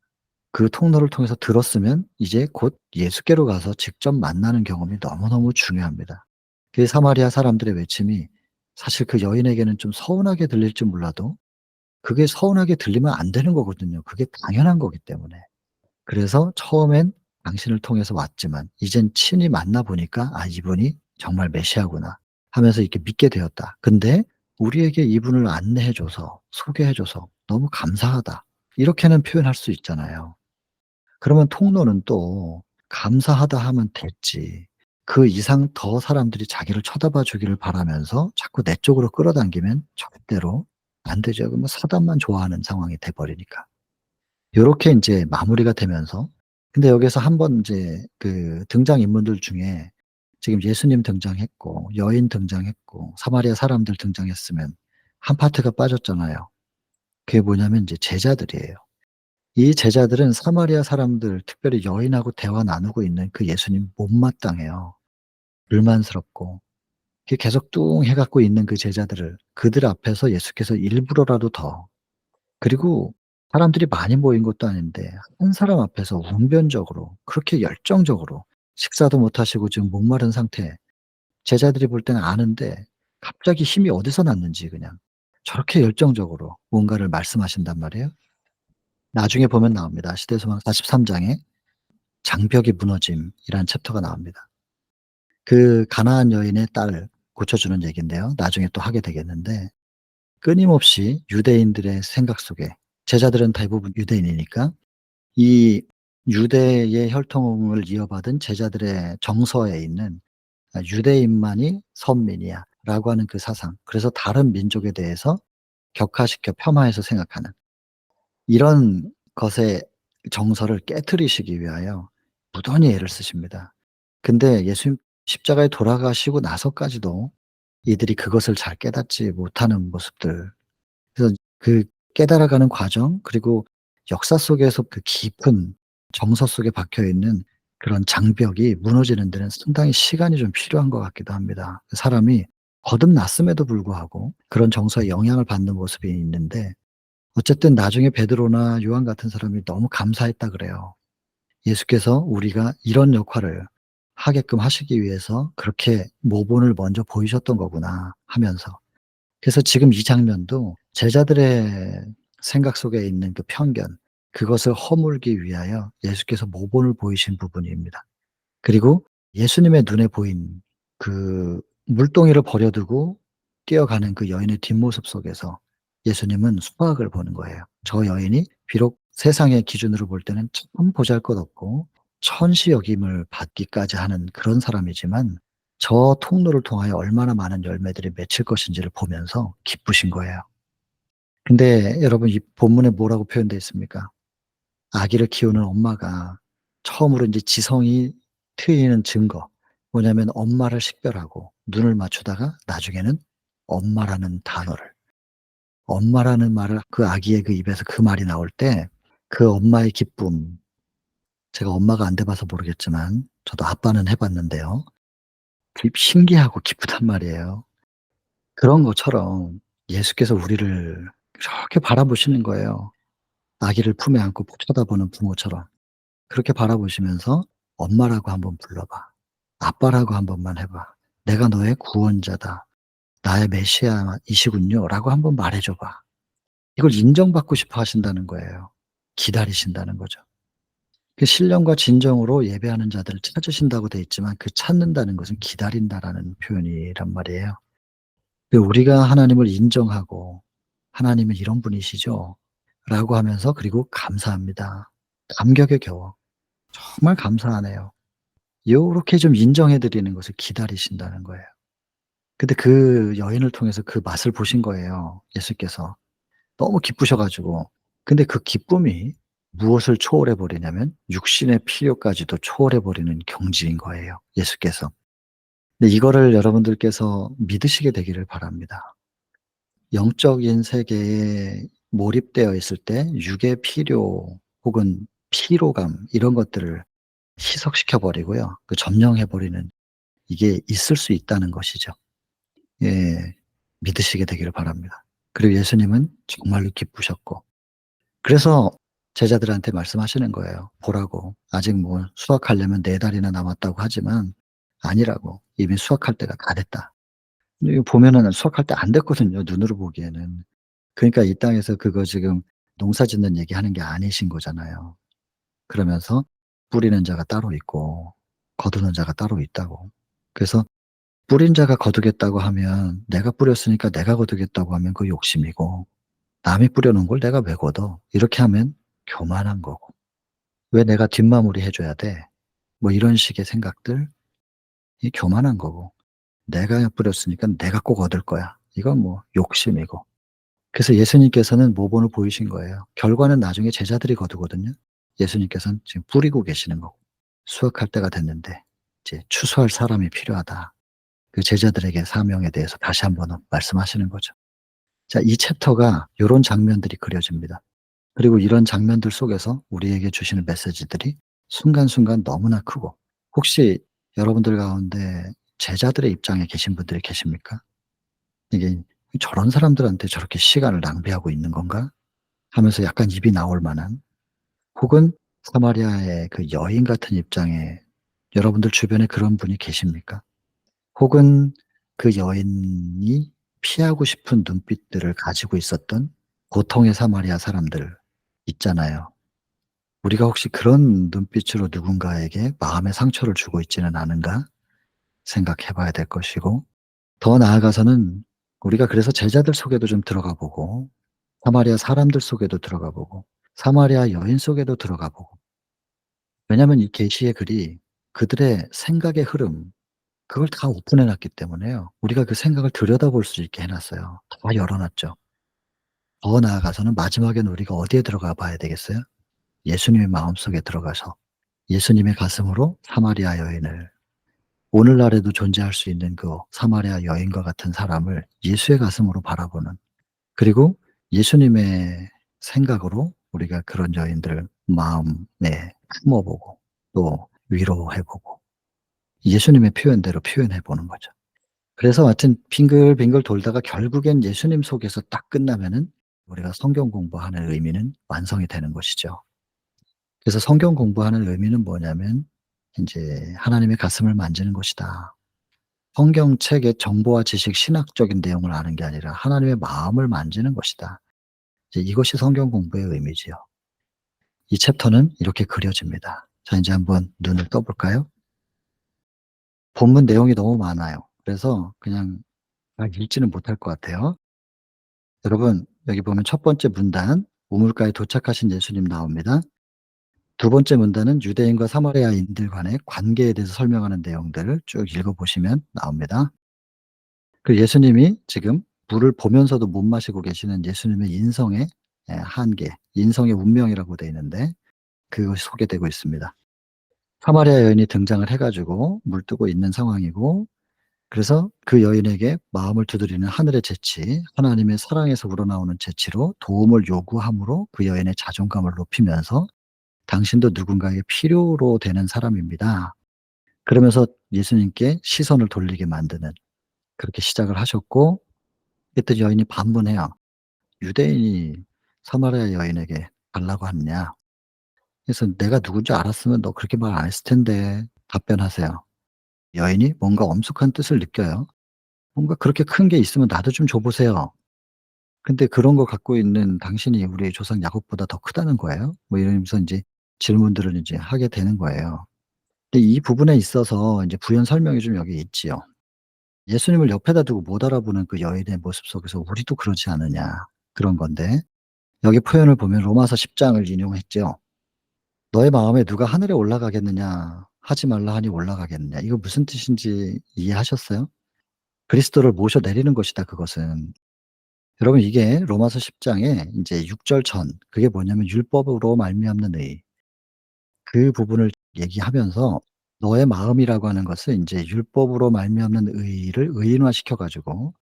S1: 그 통로를 통해서 들었으면 이제 곧 예수께로 가서 직접 만나는 경험이 너무너무 중요합니다. 그 사마리아 사람들의 외침이 사실 그 여인에게는 좀 서운하게 들릴지 몰라도 그게 서운하게 들리면 안 되는 거거든요. 그게 당연한 거기 때문에. 그래서 처음엔 당신을 통해서 왔지만 이젠 친히 만나 보니까 '아 이분이 정말 메시아구나.' 하면서 이렇게 믿게 되었다. 근데 우리에게 이분을 안내해 줘서 소개해 줘서 "너무 감사하다." 이렇게는 표현할 수 있잖아요. 그러면 통로는 또 감사하다 하면 됐지. 그 이상 더 사람들이 자기를 쳐다봐 주기를 바라면서 자꾸 내 쪽으로 끌어당기면 절대로 안 되죠. 그러면 사단만 좋아하는 상황이 돼 버리니까. 요렇게 인제 마무리가 되면서 근데 여기서 한번 인제 그 등장인물들 중에 지금 예수님 등장했고 여인 등장했고 사마리아 사람들 등장했으면 한 파트가 빠졌잖아요. 그게 뭐냐면 인제 제자들이에요. 이 제자들은 사마리아 사람들 특별히 여인하고 대화 나누고 있는 그 예수님 못마땅해요. 불만스럽고 이렇게 계속 뚱해 갖고 있는 그 제자들을 그들 앞에서 예수께서 일부러라도 더 그리고 사람들이 많이 모인 것도 아닌데 한 사람 앞에서 웅변적으로 그렇게 열정적으로 식사도 못 하시고 지금 목마른 상태 제자들이 볼 때는 아는데 갑자기 힘이 어디서 났는지 그냥 저렇게 열정적으로 뭔가를 말씀하신단 말이에요. 나중에 보면 나옵니다. 시대소망 43 장에 장벽이 무너짐이라는 챕터가 나옵니다. 그 가나안 여인의 딸을 고쳐주는 얘기인데요. 나중에 또 하게 되겠는데 끊임없이 유대인들의 생각 속에 제자들은 대부분 유대인이니까 이 유대의 혈통을 이어받은 제자들의 정서에 있는 '아 유대인만이 선민이야.'라고 하는 그 사상. 그래서 다른 민족에 대해서 격화시켜 폄하해서 생각하는 이런 것의 정서를 깨트리시기 위하여 무던히 애를 쓰십니다. 근데 예수님 십자가에 돌아가시고 나서까지도 이들이 그것을 잘 깨닫지 못하는 모습들. 그래서 그 깨달아가는 과정 그리고 역사 속에서 그 깊은 정서 속에 박혀 있는 그런 장벽이 무너지는 데는 상당히 시간이 좀 필요한 것 같기도 합니다. 사람이 거듭났음에도 불구하고 그런 정서에 영향을 받는 모습이 있는데 어쨌든 나중에 베드로나 요한 같은 사람이 너무 감사했다 그래요. 예수께서 우리가 이런 역할을 하게끔 하시기 위해서 그렇게 모본을 먼저 보이셨던 거구나 하면서. 그래서 지금 이 장면도 제자들의 생각 속에 있는 그 편견, 그것을 허물기 위하여 예수께서 모본을 보이신 부분입니다. 그리고 예수님의 눈에 보인 그 물동이를 버려두고 뛰어가는 그 여인의 뒷모습 속에서 예수님은 수학을 보는 거예요. 저 여인이 비록 세상의 기준으로 볼 때는 참 보잘것없고 천시 여김을 받기까지 하는 그런 사람이지만 저 통로를 통하여 얼마나 많은 열매들이 맺힐 것인지를 보면서 기쁘신 거예요. 근데 여러분 이 본문에 뭐라고 표현되어 있습니까? 아기를 키우는 엄마가 처음으로 인제 지성이 트이는 증거, 뭐냐면 엄마를 식별하고 눈을 맞추다가 나중에는 엄마라는 단어를, 엄마라는 말을 그 아기의 그 입에서 그 말이 나올 때 그 엄마의 기쁨, 제가 엄마가 안 돼 봐서 모르겠지만 저도 아빠는 해 봤는데요. 신기하고 기쁘단 말이에요. 그런 것처럼 예수께서 우리를 이렇게 바라보시는 거예요. 아기를 품에 안고 쳐다보는 부모처럼. 그렇게 바라보시면서 "엄마라고 한번 불러 봐. 아빠라고 한 번만 해 봐. 내가 너의 구원자다. 나의 메시아이시군요."라고 한번 말해 줘 봐. 이걸 인정받고 싶어 하신다는 거예요. 기다리신다는 거죠. 그 신령과 진정으로 예배하는 자들을 찾으신다고 돼 있지만 그 찾는다는 것은 기다린다라는 표현이란 말이에요. 우리가 하나님을 인정하고 '하나님은 이런 분이시죠.' 라고 하면서 그리고 감사합니다. 감격에 겨워 정말 감사하네요. 요렇게 좀 인정해 드리는 것을 기다리신다는 거예요. 근데 그 여인을 통해서 그 맛을 보신 거예요, 예수께서. 너무 기쁘셔 가지고. 근데 그 기쁨이 무엇을 초월해 버리냐면 육신의 필요까지도 초월해 버리는 경지인 거예요, 예수께서. 근데 이거를 여러분들께서 믿으시게 되기를 바랍니다. 영적인 세계에 몰입되어 있을 때 육의 필요 혹은 피로감 이런 것들을 희석시켜 버리고요. 그 점령해 버리는 이게 있을 수 있다는 것이죠. 예. 믿으시게 되기를 바랍니다. 그리고 예수님은 정말로 기쁘셨고 그래서 제자들한테 말씀하시는 거예요. 보라고. 아직 뭐 수확하려면 4 달이나 남았다고 하지만 아니라고. 이미 수확할 때가 다 됐다. 근데 이거 보면은 수확할 때 안 됐거든요, 눈으로 보기에는. 그러니까 이 땅에서 그거 지금 농사 짓는 얘기하는 게 아니신 거잖아요. 그러면서 뿌리는 자가 따로 있고 거두는 자가 따로 있다고. 그래서 뿌린 자가 거두겠다고 하면 내가 뿌렸으니까 내가 거두겠다고 하면 그 욕심이고 남이 뿌려 놓은 걸 내가 왜 거둬? 이렇게 하면 교만한 거고. '왜 내가 뒷마무리 해 줘야 돼?' 뭐 이런 식의 생각들 이 교만한 거고. '내가 뿌렸으니까 내가 꼭 얻을 거야.' 이건 뭐 욕심이고. 그래서 예수님께서는 모본을 보이신 거예요. 결과는 나중에 제자들이 거두거든요. 예수님께서는 지금 뿌리고 계시는 거고. 수확할 때가 됐는데 이제 추수할 사람이 필요하다. 그 제자들에게 사명에 대해서 다시 한번 말씀하시는 거죠. 자, 이 챕터가 요런 장면들이 그려집니다. 그리고 이런 장면들 속에서 우리에게 주시는 메시지들이 순간순간 너무나 크고 혹시 여러분들 가운데 제자들의 입장에 계신 분들이 계십니까? 이게 '저런 사람들한테 저렇게 시간을 낭비하고 있는 건가?' 하면서 약간 입이 나올 만한 혹은 사마리아의 그 여인 같은 입장에 여러분들 주변에 그런 분이 계십니까? 혹은 그 여인이 피하고 싶은 눈빛들을 가지고 있었던 고통의 사마리아 사람들 있잖아요. 우리가 혹시 그런 눈빛으로 누군가에게 마음의 상처를 주고 있지는 않은가 생각해 봐야 될 것이고 더 나아가서는 우리가 그래서 제자들 속에도 좀 들어가 보고 사마리아 사람들 속에도 들어가 보고 사마리아 여인 속에도 들어가 보고 왜냐하면 이 계시의 글이 그들의 생각의 흐름 그걸 다 오픈해 놨기 때문에요. 우리가 그 생각을 들여다볼 수 있게 해 놨어요. 다 열어 놨죠. 더 나아가서는 마지막에는 우리가 어디에 들어가 봐야 되겠어요? 예수님의 마음속에 들어가서 예수님의 가슴으로 사마리아 여인을 오늘날에도 존재할 수 있는 그 사마리아 여인과 같은 사람을 예수의 가슴으로 바라보는 그리고 예수님의 생각으로 우리가 그런 여인들을 마음에 품어 보고 또 위로해 보고 예수님의 표현대로 표현해 보는 거죠. 그래서 하여튼 빙글빙글 돌다가 결국엔 예수님 속에서 딱 끝나면은 우리가 성경 공부하는 의미는 완성이 되는 것이죠. 그래서 성경 공부하는 의미는 뭐냐면 인제 '하나님의 가슴을 만지는 것이다.' 성경책의 정보와 지식, 신학적인 내용을 아는 게 아니라 '하나님의 마음을 만지는 것이다.' 이제 이것이 성경 공부의 의미지요. 이 챕터는 이렇게 그려집니다. 자, 인제 한번 눈을 떠 볼까요? 본문 내용이 너무 많아요. 그래서 그냥 막 읽지는 못할 것 같아요. 여러분, 여기 보면 첫 번째 문단 우물가에 도착하신 예수님 나옵니다. 두 번째 문단은 유대인과 사마리아인들 간의 관계에 대해서 설명하는 내용들을 쭉 읽어 보시면 나옵니다. 그 예수님이 지금 물을 보면서도 못 마시고 계시는 예수님의 인성의 한계, 인성의 운명이라고 되어 있는데 그것이 소개되고 있습니다. 사마리아 여인이 등장을 해 가지고 물 뜨고 있는 상황이고, 그래서 그 여인에게 마음을 두드리는 하늘의 재치, 하나님의 사랑에서 우러나오는 재치로 도움을 요구함으로 그 여인의 자존감을 높이면서 "당신도 누군가에게 필요로 되는 사람입니다." 그러면서 예수님께 시선을 돌리게 만드는, 그렇게 시작을 하셨고, 그랬더니 여인이 반문해요. "유대인이 사마리아 여인에게 달라고 하느냐?" 그래서 "내가 누군지 알았으면 너 그렇게 말 안 했을 텐데." 답변하세요. 여인이 뭔가 엄숙한 뜻을 느껴요. '뭔가 그렇게 큰 게 있으면 나도 좀 줘 보세요.' 근데 "그런 거 갖고 있는 당신이 우리 조상 야곱보다 더 크다는 거예요?" 뭐 이러면서 인제 질문들을 인제 하게 되는 거예요. 근데 이 부분에 있어서 인제 부연 설명이 좀 여기 있지요. 예수님을 옆에다 두고 못 알아보는 그 여인의 모습 속에서 '우리도 그러지 않으냐.' 그런 건데, 여기 표현을 보면 로마서 10 장을 인용했죠. "너의 마음에 누가 하늘에 올라가겠느냐. 하지 말라 하니 올라가겠느냐." 이거 무슨 뜻인지 이해하셨어요? 그리스도를 모셔 내리는 것이다, 그것은. 여러분, 이게 로마서 10 장에 인제 6절 전, 그게 뭐냐면 율법으로 말미암는 의, 그 부분을 얘기하면서 너의 마음이라고 하는 것은 인제 율법으로 말미암는 의를 의인화시켜 가지고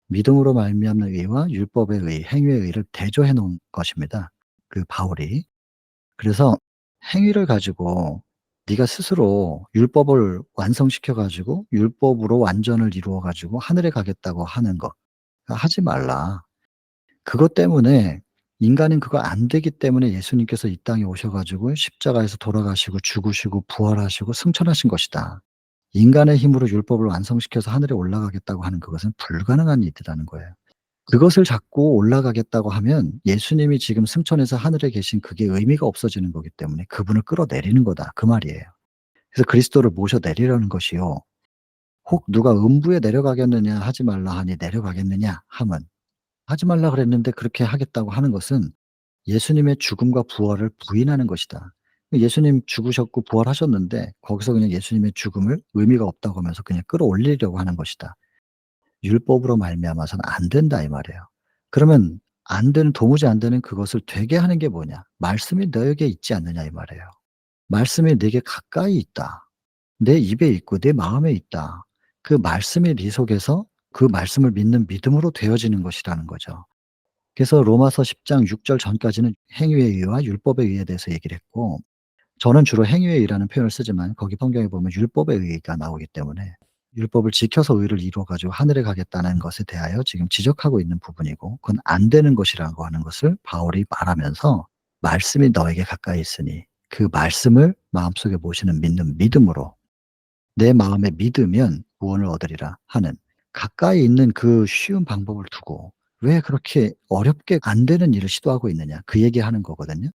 S1: 믿음으로 말미암는 의와 율법의 의, 행위의 의를 대조해 놓은 것입니다, 그 바울이. 그래서 행위를 가지고 네가 스스로 율법을 완성시켜 가지고 율법으로 완전을 이루어 가지고 하늘에 가겠다고 하는 거, 하지 말라. 그것 때문에 인간은 그거 안 되기 때문에 예수님께서 이 땅에 오셔 가지고 십자가에서 돌아가시고 죽으시고 부활하시고 승천하신 것이다. 인간의 힘으로 율법을 완성시켜서 하늘에 올라가겠다고 하는 그것은 불가능한 일이라는 거예요. 그것을 자꾸 올라가겠다고 하면 예수님이 지금 승천해서 하늘에 계신 그게 의미가 없어지는 거기 때문에 그분을 끌어내리는 거다, 그 말이에요. 그래서 그리스도를 모셔 내리려는 것이요. 혹 누가 "음부에 내려가겠느냐 하지 말라 하니 내려가겠느냐." 함은, 하지 말라 그랬는데 그렇게 하겠다고 하는 것은 예수님의 죽음과 부활을 부인하는 것이다. 예수님 죽으셨고 부활하셨는데 거기서 그냥 예수님의 죽음을 의미가 없다고 하면서 그냥 끌어올리려고 하는 것이다. 율법으로 말미암아서는 안 된다, 이 말이에요. 그러면 안 되는, 도무지 안 되는 그것을 되게 하는 게 뭐냐? 말씀이 너에게 있지 않느냐, 이 말이에요. 말씀이 네게 가까이 있다. 내 입에 있고 내 마음에 있다. 그 말씀이 네 속에서 그 말씀을 믿는 믿음으로 되어지는 것이라는 거죠. 그래서 로마서 10장 6절 전까지는 행위의 의와 율법의 의에 대해서 얘기를 했고, 저는 주로 행위의 의라는 표현을 쓰지만 거기 성경에 보면 율법의 의가 나오기 때문에 율법을 지켜서 의를 이루어 가지고 하늘에 가겠다는 것에 대하여 지금 지적하고 있는 부분이고, 그건 안 되는 것이라고 하는 것을 바울이 말하면서 "말씀이 너에게 가까이 있으니 그 말씀을 마음속에 모시는 믿는 믿음으로 내 마음에 믿으면 구원을 얻으리라." 하는, 가까이 있는 그 쉬운 방법을 두고 왜 그렇게 어렵게 안 되는 일을 시도하고 있느냐, 그 얘기하는 거거든요.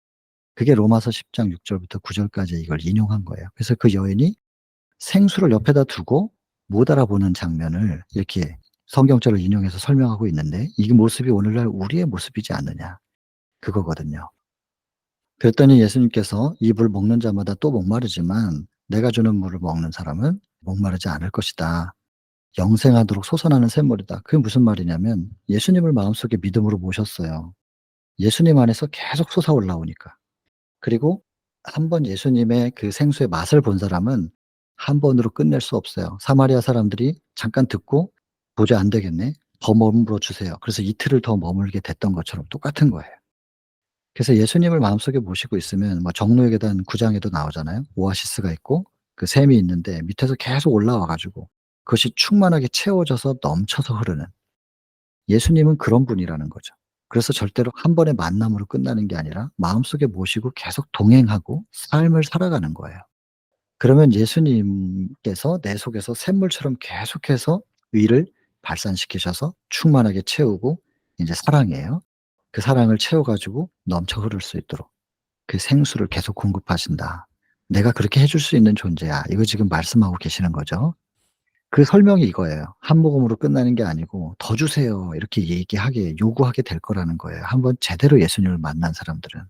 S1: 그게 로마서 10장 6 절부터 9 절까지 이걸 인용한 거예요. 그래서 그 여인이 생수를 옆에다 두고 못 알아보는 장면을 이렇게 성경절을 인용해서 설명하고 있는데, 이 모습이 오늘날 우리의 모습이지 않느냐, 그거거든요. 그랬더니 예수님께서 "이 물 먹는 자마다 또 목마르지만 내가 주는 물을 먹는 사람은 목마르지 않을 것이다. 영생하도록 솟아나는 샘물이다." 그게 무슨 말이냐면 예수님을 마음속에 믿음으로 모셨어요. 예수님 안에서 계속 솟아 올라오니까. 그리고 한 번 예수님의 그 생수의 맛을 본 사람은 한 번으로 끝낼 수 없어요. 사마리아 사람들이 잠깐 듣고 '도저히 안 되겠네. 더 머물러 주세요.' 그래서 이틀을 더 머물게 됐던 것처럼 똑같은 거예요. 그래서 예수님을 마음속에 모시고 있으면 뭐 정로의 계단 9 장에도 나오잖아요. 오아시스가 있고 그 샘이 있는데 밑에서 계속 올라와 가지고 그것이 충만하게 채워져서 넘쳐서 흐르는, 예수님은 그런 분이라는 거죠. 그래서 절대로 한 번의 만남으로 끝나는 게 아니라 마음속에 모시고 계속 동행하고 삶을 살아가는 거예요. 그러면 예수님께서 내 속에서 샘물처럼 계속해서 의를 발산시키셔서 충만하게 채우고, 인제 사랑이에요. 그 사랑을 채워 가지고 넘쳐 흐를 수 있도록 그 생수를 계속 공급하신다. "내가 그렇게 해줄 수 있는 존재야." 이거 지금 말씀하고 계시는 거죠. 그 설명이 이거예요. 한 모금으로 끝나는 게 아니고 "더 주세요." 이렇게 얘기하게 요구하게 될 거라는 거예요, 한번 제대로 예수님을 만난 사람들은.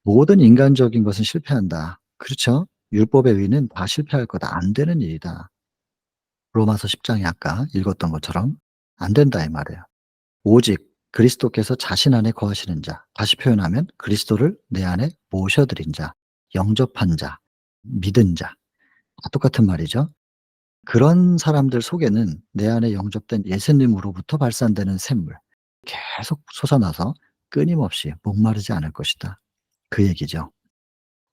S1: "모든 인간적인 것은 실패한다." 그렇죠. "율법의 의는 다 실패할 거다. 안 되는 일이다." 로마서 10 장에 아까 읽었던 것처럼 "안 된다." 이 말이에요. 오직 그리스도께서 자신 안에 거하시는 자, 다시 표현하면 그리스도를 내 안에 모셔들인 자, 영접한 자, 믿은 자, 다 똑같은 말이죠. 그런 사람들 속에는 내 안에 영접된 예수님으로부터 발산되는 샘물, 계속 솟아나서 끊임없이 목마르지 않을 것이다. 그 얘기죠.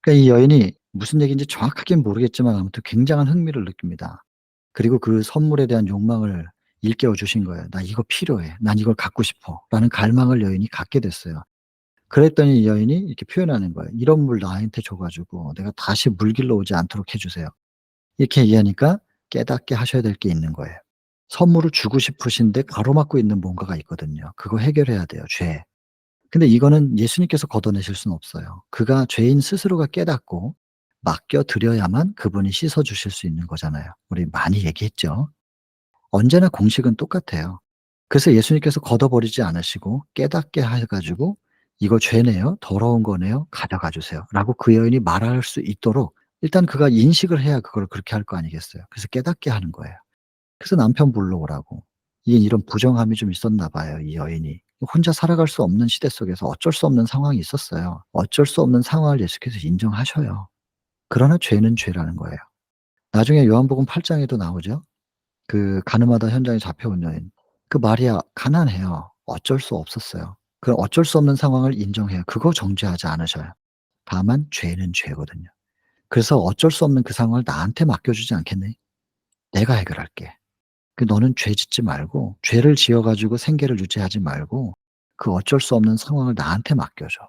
S1: 그러니까 이 여인이 무슨 얘기인지 정확하게는 모르겠지만 아무튼 굉장한 흥미를 느낍니다. 그리고 그 선물에 대한 욕망을 일깨워 주신 거예요. '나 이거 필요해. 난 이걸 갖고 싶어.'라는 갈망을 여인이 갖게 됐어요. 그랬더니 이 여인이 이렇게 표현하는 거예요. "이런 물 나한테 줘 가지고 내가 다시 물 길러 오지 않도록 해 주세요." 이렇게 얘기하니까 깨닫게 하셔야 될 게 있는 거예요. 선물을 주고 싶으신데 가로막고 있는 뭔가가 있거든요. 그거 해결해야 돼요, 죄. 근데 이거는 예수님께서 걷어내실 수는 없어요. 그가 죄인 스스로가 깨닫고 맡겨 드려야만 그분이 씻어 주실 수 있는 거잖아요. 우리 많이 얘기했죠. 언제나 공식은 똑같아요. 그래서 예수님께서 걷어버리지 않으시고 깨닫게 해 가지고 "이거 죄네요. 더러운 거네요. 가져가 주세요."라고 그 여인이 말할 수 있도록 일단 그가 인식을 해야 그걸 그렇게 할 거 아니겠어요. 그래서 깨닫게 하는 거예요. 그래서 남편 불러오라고. 이게 이런 부정함이 좀 있었나 봐요, 이 여인이. 혼자 살아갈 수 없는 시대 속에서 어쩔 수 없는 상황이 있었어요. 어쩔 수 없는 상황을 예수께서 인정하셔요. 그러나 죄는 죄라는 거예요. 나중에 요한복음 8 장에도 나오죠. 그 가늠하다 현장에 잡혀온 여인. 그 마리아 가난해요. 어쩔 수 없었어요. 그 어쩔 수 없는 상황을 인정해요. 그거 정죄하지 않으셔요. 다만 죄는 죄거든요. 그래서 어쩔 수 없는 그 상황을 나한테 맡겨주지 않겠니? 내가 해결할게. 그 너는 죄 짓지 말고 죄를 지어 가지고 생계를 유지하지 말고 그 어쩔 수 없는 상황을 나한테 맡겨줘.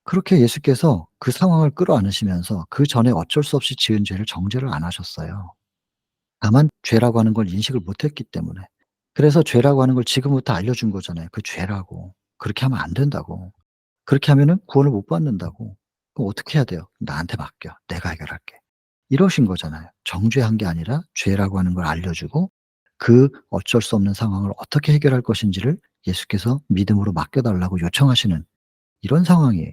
S1: 그렇게 예수께서 그 상황을 끌어안으시면서 그전에 어쩔 수 없이 지은 죄를 정죄를 안 하셨어요. 다만 죄라고 하는 걸 인식을 못 했기 때문에. 그래서 죄라고 하는 걸 지금부터 알려준 거잖아요. 그 죄라고. 그렇게 하면 안 된다고. 그렇게 하면은 구원을 못 받는다고. 그럼 어떻게 해야 돼요? "나한테 맡겨. 내가 해결할게." 이러신 거잖아요. 정죄한 게 아니라 죄라고 하는 걸 알려주고 그 어쩔 수 없는 상황을 어떻게 해결할 것인지를 예수께서 믿음으로 맡겨 달라고 요청하시는 이런 상황이에요.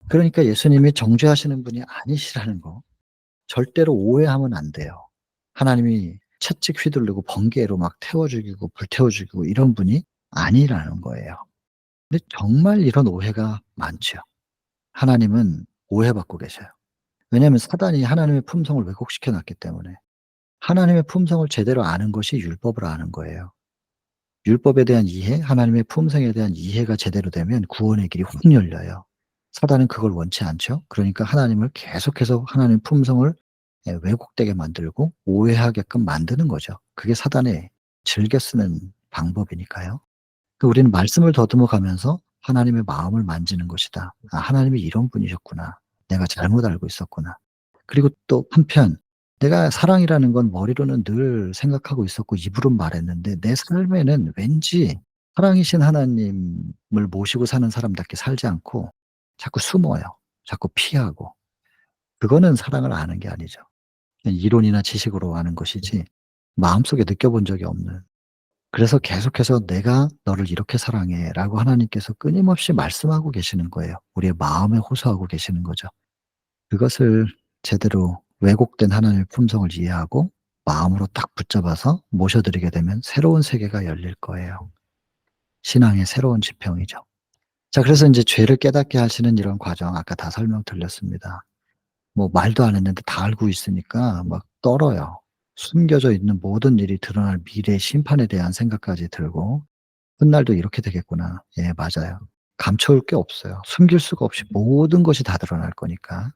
S1: 그러니까 예수님이 정죄하시는 분이 아니시라는 거 절대로 오해하면 안 돼요. 하나님이 채찍 휘두르고 번개로 막 태워 죽이고 불태워 죽이고 이런 분이 아니라는 거예요. 근데 정말 이런 오해가 많죠. 하나님은 오해받고 계셔요. 왜냐하면 사단이 하나님의 품성을 왜곡시켜 놨기 때문에. 하나님의 품성을 제대로 아는 것이 율법을 아는 거예요. 율법에 대한 이해, 하나님의 품성에 대한 이해가 제대로 되면 구원의 길이 확 열려요. 사단은 그걸 원치 않죠. 그러니까 하나님을 계속해서 하나님의 품성을 왜곡되게 만들고 오해하게끔 만드는 거죠. 그게 사단의 즐겨 쓰는 방법이니까요. 우리는 말씀을 더듬어 가면서 하나님의 마음을 만지는 것이다. '아 하나님이 이런 분이셨구나. 내가 잘못 알고 있었구나.' 그리고 또 한편 내가 사랑이라는 건 머리로는 늘 생각하고 있었고 입으로는 말했는데 내 삶에는 왠지 사랑이신 하나님을 모시고 사는 사람답게 살지 않고 자꾸 숨어요. 자꾸 피하고. 그거는 사랑을 아는 게 아니죠. 그냥 이론이나 지식으로 아는 것이지 마음속에 느껴본 적이 없는. 그래서 계속해서 "내가 너를 이렇게 사랑해."라고 하나님께서 끊임없이 말씀하고 계시는 거예요. 우리의 마음에 호소하고 계시는 거죠. 그것을 제대로 왜곡된 하나님의 품성을 이해하고 마음으로 딱 붙잡아서 모셔드리게 되면 새로운 세계가 열릴 거예요. 신앙의 새로운 지평이죠. 자 그래서 인제 죄를 깨닫게 하시는 이런 과정 아까 다 설명 드렸습니다. 뭐 말도 안 했는데 다 알고 있으니까 막 떨어요. 숨겨져 있는 모든 일이 드러날 미래의 심판에 대한 생각까지 들고 '훗날도 이렇게 되겠구나.' 예 맞아요. 감춰올 게 없어요. 숨길 수가 없이 모든 것이 다 드러날 거니까.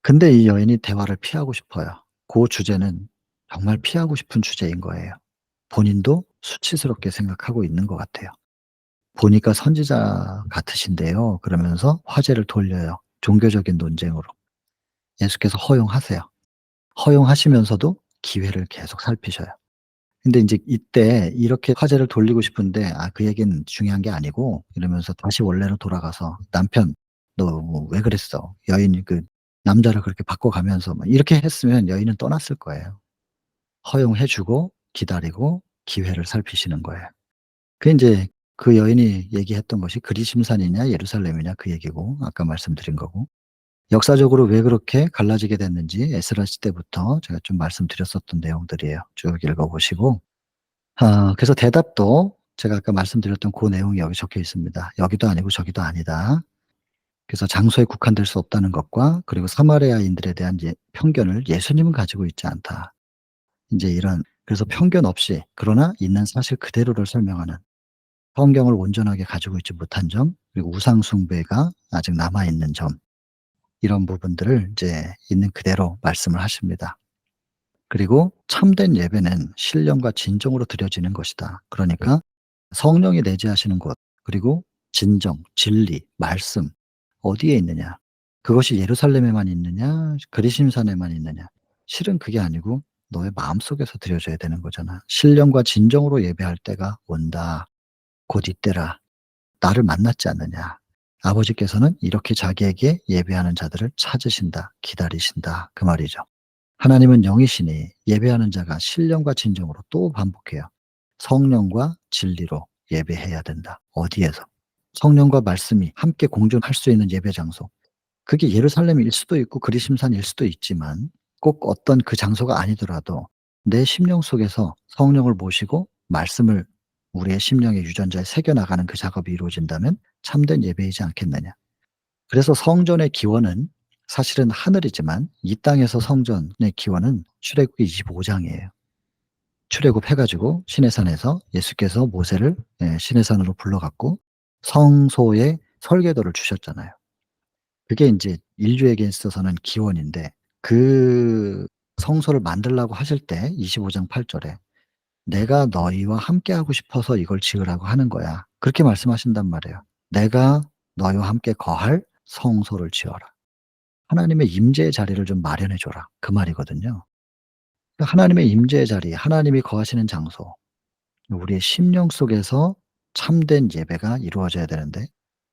S1: 근데 이 여인이 대화를 피하고 싶어요. 고 주제는 정말 피하고 싶은 주제인 거예요. 본인도 수치스럽게 생각하고 있는 것 같아요. 보니까 선지자 같으신데요. 그러면서 화제를 돌려요. 종교적인 논쟁으로. 예수께서 허용하세요. 허용하시면서도 기회를 계속 살피셔요. 근데 인제 이때 이렇게 화제를 돌리고 싶은데 "아 그 얘기는 중요한 게 아니고." 이러면서 다시 원래로 돌아가서 "남편 너 왜 그랬어?" 여인이 그 남자를 그렇게 바꿔가면서 막 이렇게 했으면 여인은 떠났을 거예요. 허용해 주고 기다리고 기회를 살피시는 거예요. 그게 인제 그 여인이 얘기했던 것이 그리심산이냐 예루살렘이냐 그 얘기고 아까 말씀드린 거고 역사적으로 왜 그렇게 갈라지게 됐는지 에스라 시대부터 제가 좀 말씀드렸었던 내용들이에요. 쭉 읽어 보시고 그래서 대답도 제가 아까 말씀드렸던 고 내용이 여기 적혀 있습니다. "여기도 아니고 저기도 아니다." 그래서 장소에 국한될 수 없다는 것과 그리고 사마리아인들에 대한 편견을 예수님은 가지고 있지 않다. 인제 이런 그래서 편견 없이 그러나 있는 사실 그대로를 설명하는 성경을 온전하게 가지고 있지 못한 점 그리고 우상 숭배가 아직 남아 있는 점 이런 부분들을 인제 있는 그대로 말씀을 하십니다. 그리고 "참된 예배는 신령과 진정으로 드려지는 것이다." 그러니까 성령이 내재하시는 곳 그리고 진정, 진리, 말씀 어디에 있느냐? 그것이 예루살렘에만 있느냐? 그리심산에만 있느냐? 실은 그게 아니고 너의 마음속에서 드려져야 되는 거잖아. "신령과 진정으로 예배할 때가 온다. 곧 이때라. 나를 만났지 않느냐." 아버지께서는 이렇게 자기에게 예배하는 자들을 찾으신다, 기다리신다 그 말이죠. 하나님은 영이시니 예배하는 자가 신령과 진정으로 또 반복해요. 성령과 진리로 예배해야 된다. 어디에서? 성령과 말씀이 함께 공존할 수 있는 예배 장소. 그게 예루살렘일 수도 있고 그리심산일 수도 있지만 꼭 어떤 그 장소가 아니더라도 내 심령 속에서 성령을 모시고 말씀을 우리의 심령의 유전자에 새겨 나가는 그 작업이 이루어진다면 참된 예배이지 않겠느냐. 그래서 성전의 기원은 사실은 하늘이지만 이 땅에서 성전의 기원은 출애굽기 25 장이에요. 출애굽해 가지고 시내산에서 예수께서 모세를 시내산으로 불러 갖고 성소의 설계도를 주셨잖아요. 그게 인제 인류에게 있어서는 기원인데 그 성소를 만들라고 하실 때 25장 8 절에 "내가 너희와 함께하고 싶어서 이걸 지으라고 하는 거야." 그렇게 말씀하신단 말이에요. "내가 너희와 함께 거할 성소를 지어라." 하나님의 임재의 자리를 좀 마련해 줘라 그 말이거든요. 그러니까 하나님의 임재의 자리, 하나님이 거하시는 장소, 우리의 심령 속에서 참된 예배가 이루어져야 되는데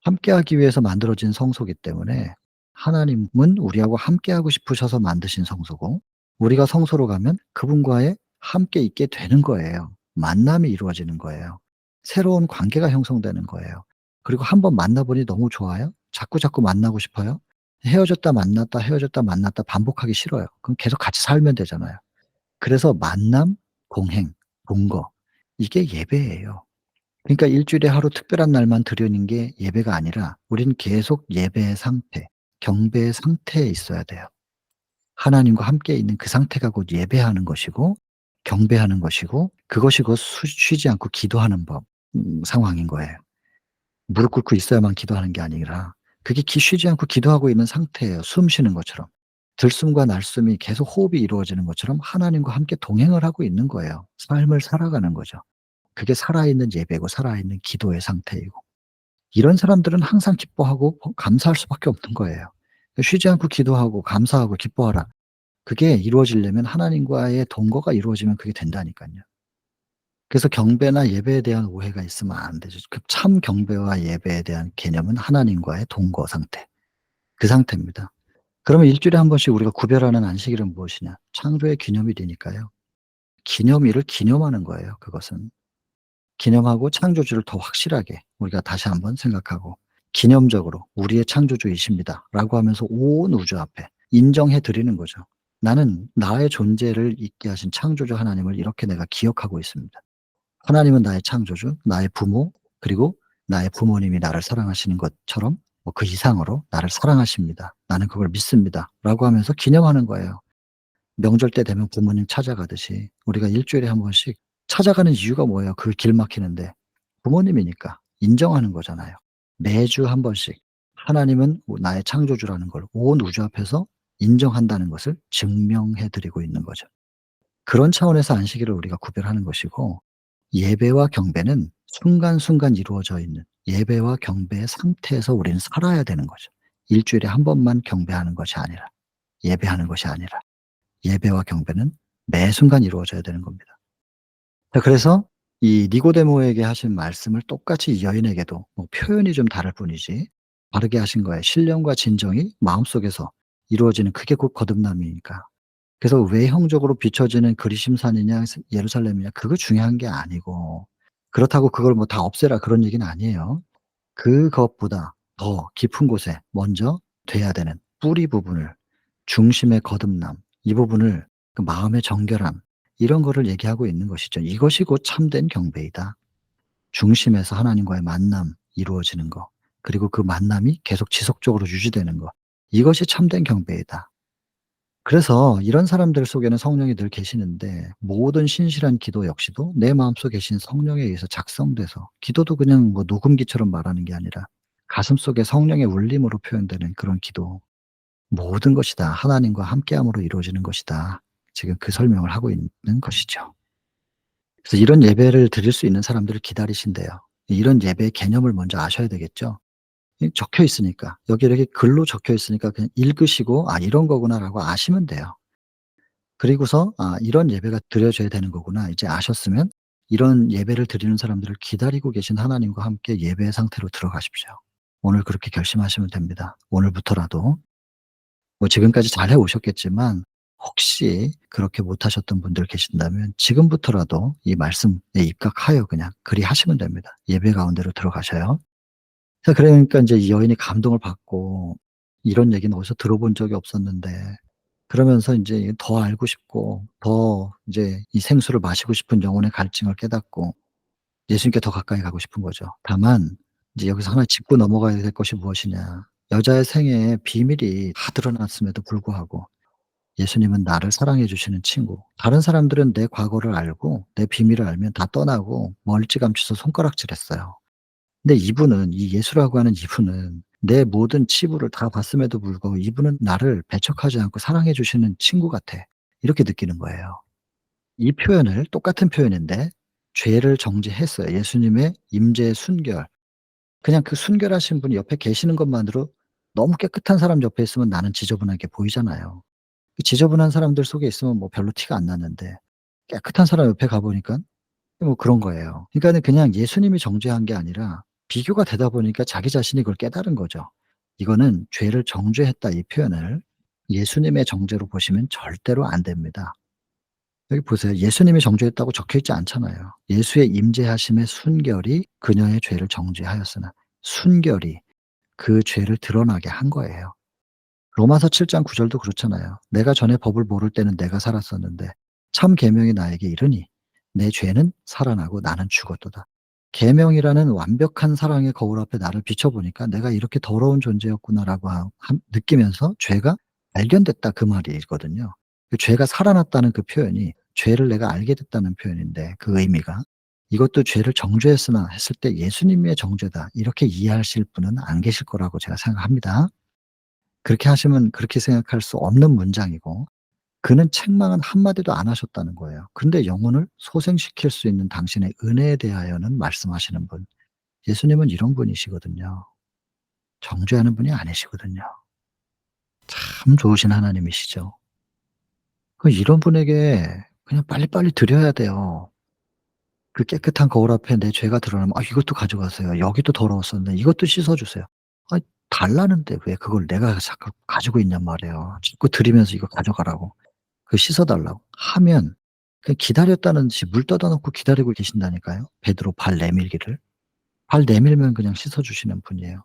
S1: 함께하기 위해서 만들어진 성소이기 때문에 하나님은 우리하고 함께하고 싶으셔서 만드신 성소고 우리가 성소로 가면 그분과의 함께 있게 되는 거예요. 만남이 이루어지는 거예요. 새로운 관계가 형성되는 거예요. 그리고 한번 만나 보니 너무 좋아요? 자꾸자꾸 만나고 싶어요? 헤어졌다 만났다 헤어졌다 만났다 반복하기 싫어요. 그럼 계속 같이 살면 되잖아요. 그래서 만남, 동행, 동거 이게 예배예요. 그러니까 일 주일에 하루 특별한 날만 드리는 게 예배가 아니라 우리는 계속 예배의 상태, 경배의 상태에 있어야 돼요. 하나님과 함께 있는 그 상태가 곧 예배하는 것이고 경배하는 것이고 그것이 곧 쉬지 않고 기도하는 상황인 거예요. 무릎 꿇고 있어야만 기도하는 게 아니라 그게 쉬지 않고 기도하고 있는 상태예요, 숨 쉬는 것처럼. 들숨과 날숨이 계속 호흡이 이루어지는 것처럼 하나님과 함께 동행을 하고 있는 거예요. 삶을 살아가는 거죠. 그게 살아있는 예배고 살아있는 기도의 상태이고 이런 사람들은 항상 기뻐하고 감사할 수밖에 없는 거예요. 쉬지 않고 기도하고 감사하고 기뻐하라. 그게 이루어지려면 하나님과의 동거가 이루어지면 그게 된다니깐요. 그래서 경배나 예배에 대한 오해가 있으면 안 되죠. 그 참 경배와 예배에 대한 개념은 하나님과의 동거 상태, 그 상태입니다. 그러면 일 주일에 한 번씩 우리가 구별하는 안식일은 무엇이냐? 창조의 기념일이니까요. 기념일을 기념하는 거예요, 그것은. 기념하고 창조주를 더 확실하게 우리가 다시 한번 생각하고 기념적으로 '우리의 창조주이십니다.'라고 하면서 온 우주 앞에 인정해 드리는 거죠. '나는 나의 존재를 있게 하신 창조주 하나님을 이렇게 내가 기억하고 있습니다. 하나님은 나의 창조주, 나의 부모, 그리고 나의 부모님이 나를 사랑하시는 것처럼 뭐 그 이상으로 나를 사랑하십니다. 나는 그걸 믿습니다.'라고 하면서 기념하는 거예요. 명절 때 되면 부모님 찾아가듯이 우리가 일 주일에 한 번씩 찾아가는 이유가 뭐예요? 그 길 막히는데. 부모님이니까 인정하는 거잖아요. 매주 한 번씩 하나님은 나의 창조주라는 걸 온 우주 앞에서 인정한다는 것을 증명해 드리고 있는 거죠. 그런 차원에서 안식일을 우리가 구별하는 것이고 예배와 경배는 순간순간 이루어져 있는 예배와 경배의 상태에서 우리는 살아야 되는 거죠. 일 주일에 한 번만 경배하는 것이 아니라 예배하는 것이 아니라 예배와 경배는 매 순간 이루어져야 되는 겁니다. 자, 그래서 이 니고데모에게 하신 말씀을 똑같이 이 여인에게도 뭐 표현이 좀 다를 뿐이지 바르게 하신 거예요. 신령과 진정이 마음속에서 이루어지는 그게 곧 거듭남이니까. 그래서 외형적으로 비춰지는 그리심산이냐 예루살렘이냐 그거 중요한 게 아니고, 그렇다고 그걸 뭐 다 없애라 그런 얘기는 아니에요. 그것보다 더 깊은 곳에 먼저 돼야 되는 뿌리 부분을, 중심의 거듭남, 이 부분을, 그 마음의 정결함, 이런 거를 얘기하고 있는 것이죠. 이것이 곧 참된 경배이다. 중심에서 하나님과의 만남 이루어지는 거, 그리고 그 만남이 계속 지속적으로 유지되는 거, 이것이 참된 경배이다. 그래서 이런 사람들 속에는 성령이 늘 계시는데, 모든 신실한 기도 역시도 내 마음속에 계신 성령에 의해서 작성돼서, 기도도 그냥 뭐 녹음기처럼 말하는 게 아니라 가슴속에 성령의 울림으로 표현되는 그런 기도, 모든 것이 다 하나님과 함께함으로 이루어지는 것이다. 지금 그 설명을 하고 있는 것이죠. 그래서 이런 예배를 드릴 수 있는 사람들을 기다리신대요. 이런 예배의 개념을 먼저 아셔야 되겠죠. 적혀 있으니까. 여기 이렇게 글로 적혀 있으니까 그냥 읽으시고 '아 이런 거구나.'라고 아시면 돼요. 그리고서 '아 이런 예배가 드려져야 되는 거구나.' 이제 아셨으면 이런 예배를 드리는 사람들을 기다리고 계신 하나님과 함께 예배의 상태로 들어가십시오. 오늘 그렇게 결심하시면 됩니다. 오늘부터라도. 뭐 지금까지 잘 해 오셨겠지만 혹시 그렇게 못 하셨던 분들 계신다면 지금부터라도 이 말씀에 입각하여 그냥 그리하시면 됩니다. 예배 가운데로 들어가셔요. 자, 그러니까 인제 이 여인이 감동을 받고 "이런 얘기는 어디서 들어본 적이 없었는데." 그러면서 인제 더 알고 싶고 더 인제 이 생수를 마시고 싶은 영혼의 갈증을 깨닫고 예수님께 더 가까이 가고 싶은 거죠. 다만 이제 여기서 하나 짚고 넘어가야 될 것이 무엇이냐. 여자의 생애에 비밀이 다 드러났음에도 불구하고 예수님은 나를 사랑해 주시는 친구. 다른 사람들은 내 과거를 알고 내 비밀을 알면 다 떠나고 멀찌감치서 손가락질했어요. 근데 이분은, 이 예수라고 하는 이분은 내 모든 치부를 다 봤음에도 불구하고 이분은 나를 배척하지 않고 사랑해 주시는 친구 같아. 이렇게 느끼는 거예요. 이 표현을, 똑같은 표현인데 죄를 정죄했어요. 예수님의 임재 순결. 그냥 그 순결하신 분이 옆에 계시는 것만으로, 너무 깨끗한 사람 옆에 있으면 나는 지저분하게 보이잖아요. 그 지저분한 사람들 속에 있으면 뭐 별로 티가 안 나는데 깨끗한 사람 옆에 가 보니까 뭐 그런 거예요. 그러니까는 그냥 예수님이 정죄한 게 아니라 비교가 되다 보니까 자기 자신이 그걸 깨달은 거죠. 이거는 죄를 정죄했다, 이 표현을 예수님의 정죄로 보시면 절대로 안 됩니다. 여기 보세요. 예수님이 정죄했다고 적혀 있지 않잖아요. 예수의 임재하심의 순결이 그녀의 죄를 정죄하였으나, 순결이 그 죄를 드러나게 한 거예요. 로마서 7장 9 절도 그렇잖아요. "내가 전에 법을 모를 때는 내가 살았었는데 참 계명이 나에게 이르니 내 죄는 살아나고 나는 죽었도다." 계명이라는 완벽한 사랑의 거울 앞에 나를 비춰 보니까 '내가 이렇게 더러운 존재였구나.'라고 느끼면서 죄가 발견됐다, 그 말이거든요. 그 죄가 살아났다는 그 표현이 죄를 내가 알게 됐다는 표현인데, 그 의미가 이것도 죄를 정죄했으나 했을 때 예수님의 정죄다, 이렇게 이해하실 분은 안 계실 거라고 제가 생각합니다. 그렇게 하시면 그렇게 생각할 수 없는 문장이고, 그는 책망은 한마디도 안 하셨다는 거예요. 근데 영혼을 소생시킬 수 있는 당신의 은혜에 대하여는 말씀하시는 분. 예수님은 이런 분이시거든요. 정죄하는 분이 아니시거든요. 참 좋으신 하나님이시죠. 이런 분에게 그냥 빨리빨리 드려야 돼요. 그 깨끗한 거울 앞에 내 죄가 드러나면 "아 이것도 가져가세요. 여기도 더러웠었는데 이것도 씻어 주세요." 아이, 달라는데 왜 그걸 내가 자꾸 가지고 있냔 말이에요. 자꾸 드리면서 "이거 가져가라."고. 그 씻어 달라고 하면, 그냥 기다렸다는 듯이 물 떠다 놓고 기다리고 계신다니까요, 베드로 발 내밀기를. 발 내밀면 그냥 씻어 주시는 분이에요.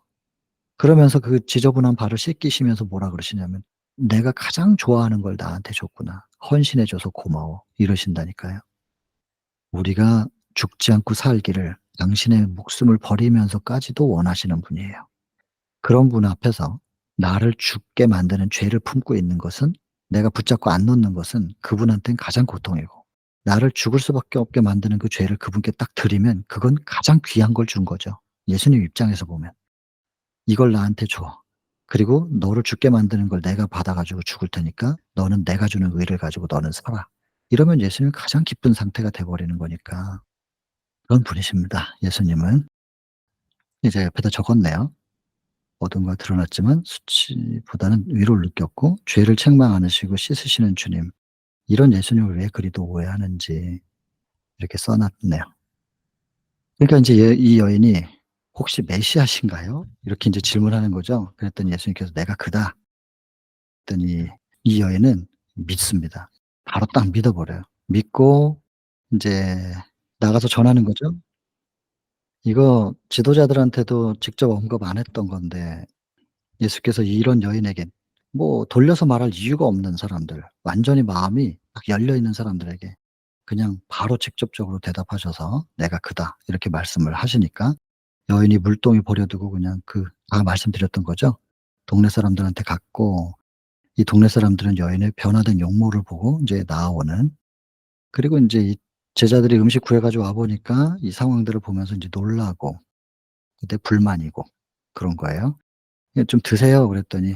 S1: 그러면서 그 지저분한 발을 씻기시면서 뭐라 그러시냐면 "내가 가장 좋아하는 걸 나한테 줬구나. 헌신해 줘서 고마워." 이러신다니까요. 우리가 죽지 않고 살기를 당신의 목숨을 버리면서까지도 원하시는 분이에요. 그런 분 앞에서 나를 죽게 만드는 죄를 품고 있는 것은, 내가 붙잡고 안 놓는 것은 그분한테는 가장 고통이고, 나를 죽을 수밖에 없게 만드는 그 죄를 그분께 딱 드리면 그건 가장 귀한 걸 준 거죠. 예수님 입장에서 보면. "이걸 나한테 줘. 그리고 너를 죽게 만드는 걸 내가 받아 가지고 죽을 테니까 너는 내가 주는 의를 가지고 너는 살아." 이러면 예수님은 가장 기쁜 상태가 돼 버리는 거니까. 그런 분이십니다. 예수님은. 이제 옆에다 적었네요. "모든 걸 드러났지만 수치보다는 위로를 느꼈고 죄를 책망 않으시고 씻으시는 주님." 이런 예수님을 왜 그리도 오해하는지 이렇게 써 놨네요. 그러니까 인제 이 여인이 "혹시 메시아신가요?" 이렇게 인제 질문하는 거죠. 그랬더니 예수님께서 "내가 그다." 그랬더니 이 여인은 믿습니다. 바로 딱 믿어 버려요. 믿고 인제 나가서 전하는 거죠. 이거 지도자들한테도 직접 언급 안 했던 건데 예수께서 이런 여인에게 뭐 돌려서 말할 이유가 없는 사람들, 완전히 마음이 딱 열려 있는 사람들에게 그냥 바로 직접적으로 대답하셔서 "내가 그다." 이렇게 말씀을 하시니까 여인이 물동이 버려두고 그냥 아까 말씀드렸던 거죠. 동네 사람들한테 갔고 이 동네 사람들은 여인의 변화된 용모를 보고 인제 나아오는, 그리고 인제 이 제자들이 음식 구해 가지고 와 보니까 이 상황들을 보면서 인제 놀라고 근데 불만이고 그런 거예요. "예 좀 드세요." 그랬더니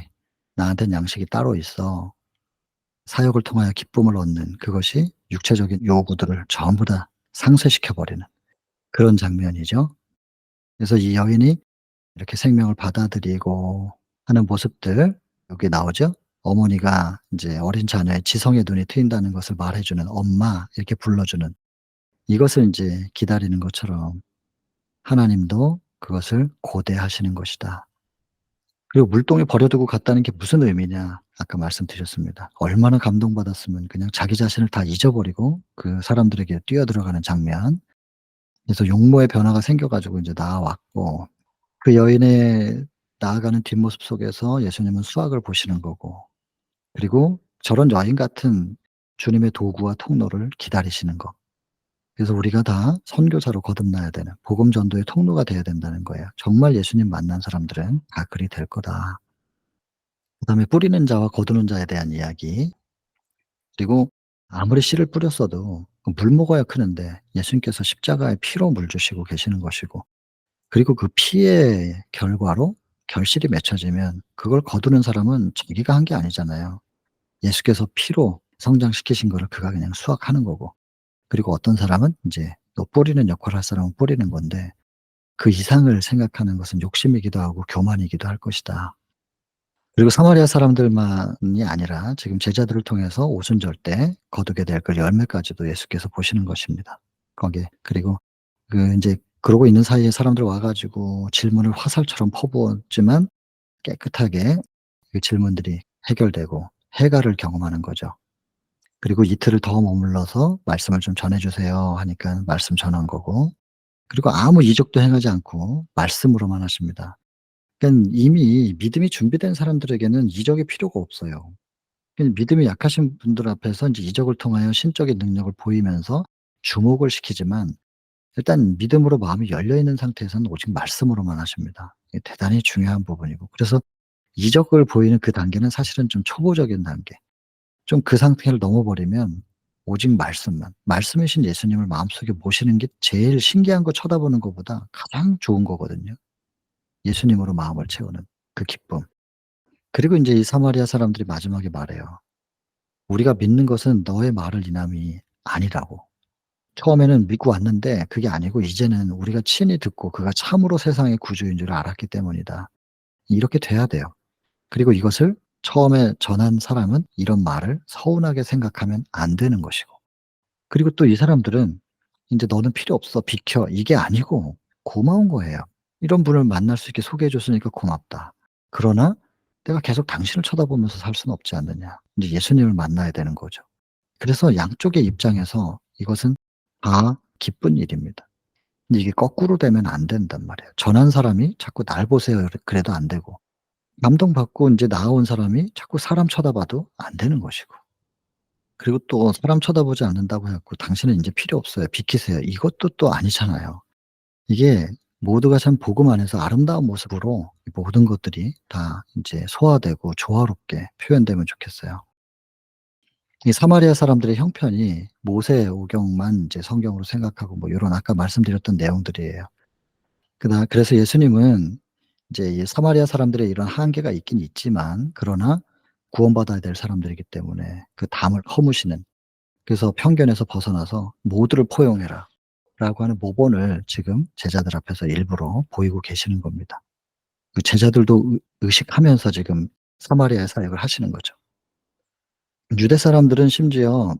S1: "나한텐 양식이 따로 있어." 사역을 통하여 기쁨을 얻는 그것이 육체적인 요구들을 전부 다 상쇄시켜 버리는 그런 장면이죠. 그래서 이 여인이 이렇게 생명을 받아들이고 하는 모습들 여기 나오죠. 어머니가 인제 어린 자녀의 지성의 눈이 트인다는 것을 말해 주는 "엄마." 이렇게 불러 주는, 이것을 인제 기다리는 것처럼 하나님도 그것을 고대하시는 것이다. 그리고 물동에 버려 두고 갔다는 게 무슨 의미냐 아까 말씀드렸습니다. 얼마나 감동받았으면 그냥 자기 자신을 다 잊어버리고 그 사람들에게 뛰어들어가는 장면. 그래서 용모의 변화가 생겨 가지고 인제 나아왔고 그 여인의 나아가는 뒷모습 속에서 예수님은 수학을 보시는 거고, 그리고 저런 여인 같은 주님의 도구와 통로를 기다리시는 거. 그래서 우리가 다 선교사로 거듭나야 되는 복음 전도의 통로가 돼야 된다는 거예요. 정말 예수님 만난 사람들은 다 그리 될 거다. 그다음에 뿌리는 자와 거두는 자에 대한 이야기. 그리고 아무리 씨를 뿌렸어도 그 물 먹어야 크는데 예수님께서 십자가의 피로 물 주시고 계시는 것이고, 그리고 그 피의 결과로 결실이 맺혀지면 그걸 거두는 사람은 자기가 한 게 아니잖아요. 예수께서 피로 성장시키신 거를 그가 그냥 수확하는 거고, 그리고 어떤 사람은 인제 또 뿌리는 역할을 할 사람은 뿌리는 건데 그 이상을 생각하는 것은 욕심이기도 하고 교만이기도 할 것이다. 그리고 사마리아 사람들만이 아니라 지금 제자들을 통해서 오순절 때 거두게 될 그 열매까지도 예수께서 보시는 것입니다. 거기에 그리고 인제 그러고 있는 사이에 사람들 와 가지고 질문을 화살처럼 퍼부었지만 깨끗하게 그 질문들이 해결되고 해갈을 경험하는 거죠. 그리고 이틀을 더 머물러서 "말씀을 좀 전해 주세요." 하니까 말씀 전한 거고, 그리고 아무 이적도 행하지 않고 말씀으로만 하십니다. 그러니깐 이미 믿음이 준비된 사람들에게는 이적이 필요가 없어요. 믿음이 약하신 분들 앞에서 인제 이적을 통하여 신적인 능력을 보이면서 주목을 시키지만 일단 믿음으로 마음이 열려 있는 상태에서는 오직 말씀으로만 하십니다. 이게 대단히 중요한 부분이고, 그래서 이적을 보이는 그 단계는 사실은 좀 초보적인 단계. 좀 그 상태를 넘어버리면 오직 말씀만, 말씀이신 예수님을 마음속에 모시는 게 제일 신기한 거 쳐다보는 것보다 가장 좋은 거거든요. 예수님으로 마음을 채우는 그 기쁨. 그리고 인제 이 사마리아 사람들이 마지막에 말해요. "우리가 믿는 것은 너의 말을 인함이 아니라고. 처음에는 믿고 왔는데 그게 아니고 이제는 우리가 친히 듣고 그가 참으로 세상의 구주인 줄 알았기 때문이다." 이렇게 돼야 돼요. 그리고 이것을 처음에 전한 사람은 이런 말을 서운하게 생각하면 안 되는 것이고, 그리고 또 이 사람들은 인제 "너는 필요 없어. 비켜." 이게 아니고 고마운 거예요. "이런 분을 만날 수 있게 소개해 줬으니까 고맙다. 그러나 내가 계속 당신을 쳐다보면서 살 수는 없지 않느냐." 인제 예수님을 만나야 되는 거죠. 그래서 양쪽의 입장에서 이것은 다 기쁜 일입니다. 근데 이게 거꾸로 되면 안 된단 말이에요. 전한 사람이 자꾸 "날 보세요." 그래도 안 되고, 감동받고 인제 나아온 사람이 자꾸 사람 쳐다봐도 안 되는 것이고, 그리고 또 사람 쳐다보지 않는다고 해 갖고 "당신은 인제 필요 없어요. 비키세요." 이것도 또 아니잖아요. 이게 모두가 참 복음 안에서 아름다운 모습으로 이 모든 것들이 다 인제 소화되고 조화롭게 표현되면 좋겠어요. 이 사마리아 사람들의 형편이 모세 오경만 인제 성경으로 생각하고 뭐 요런 아까 말씀드렸던 내용들이에요. 그래서 예수님은 이제 이 사마리아 사람들의 이런 한계가 있긴 있지만 그러나 구원받아야 될 사람들이기 때문에 그 담을 허무시는, 그래서 편견에서 벗어나서 "모두를 포용해라." 라고 하는 모본을 지금 제자들 앞에서 일부러 보이고 계시는 겁니다. 그 제자들도 의식하면서 지금 사마리아의 사역을 하시는 거죠. 유대 사람들은 심지어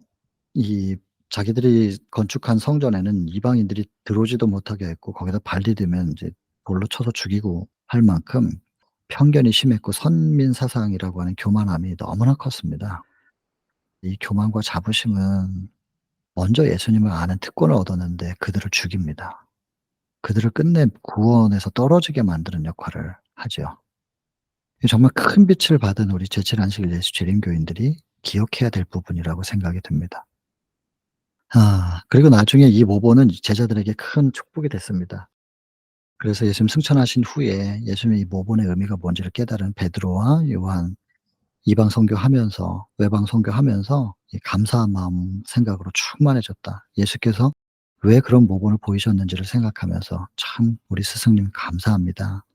S1: 이 자기들이 건축한 성전에는 이방인들이 들어오지도 못하게 했고 거기다 발 디디면 이제 돌로 쳐서 죽이고 할 만큼 편견이 심했고 선민 사상이라고 하는 교만함이 너무나 컸습니다. 이 교만과 자부심은 먼저 예수님을 아는 특권을 얻었는데 그들을 죽입니다. 그들을 끝내 구원에서 떨어지게 만드는 역할을 하죠. 정말 큰 빛을 받은 우리 제7 안식일 예수 재림교인들이 기억해야 될 부분이라고 생각이 듭니다. 그리고 나중에 이 모본은 제자들에게 큰 축복이 됐습니다. 그래서 예수님 승천하신 후에 예수님이 이 모본의 의미가 뭔지를 깨달은 베드로와 요한 이방 선교하면서 외방 선교하면서 이 감사한 마음 생각으로 충만해졌다. 예수께서 왜 그런 모본을 보이셨는지를 생각하면서 '참 우리 스승님 감사합니다.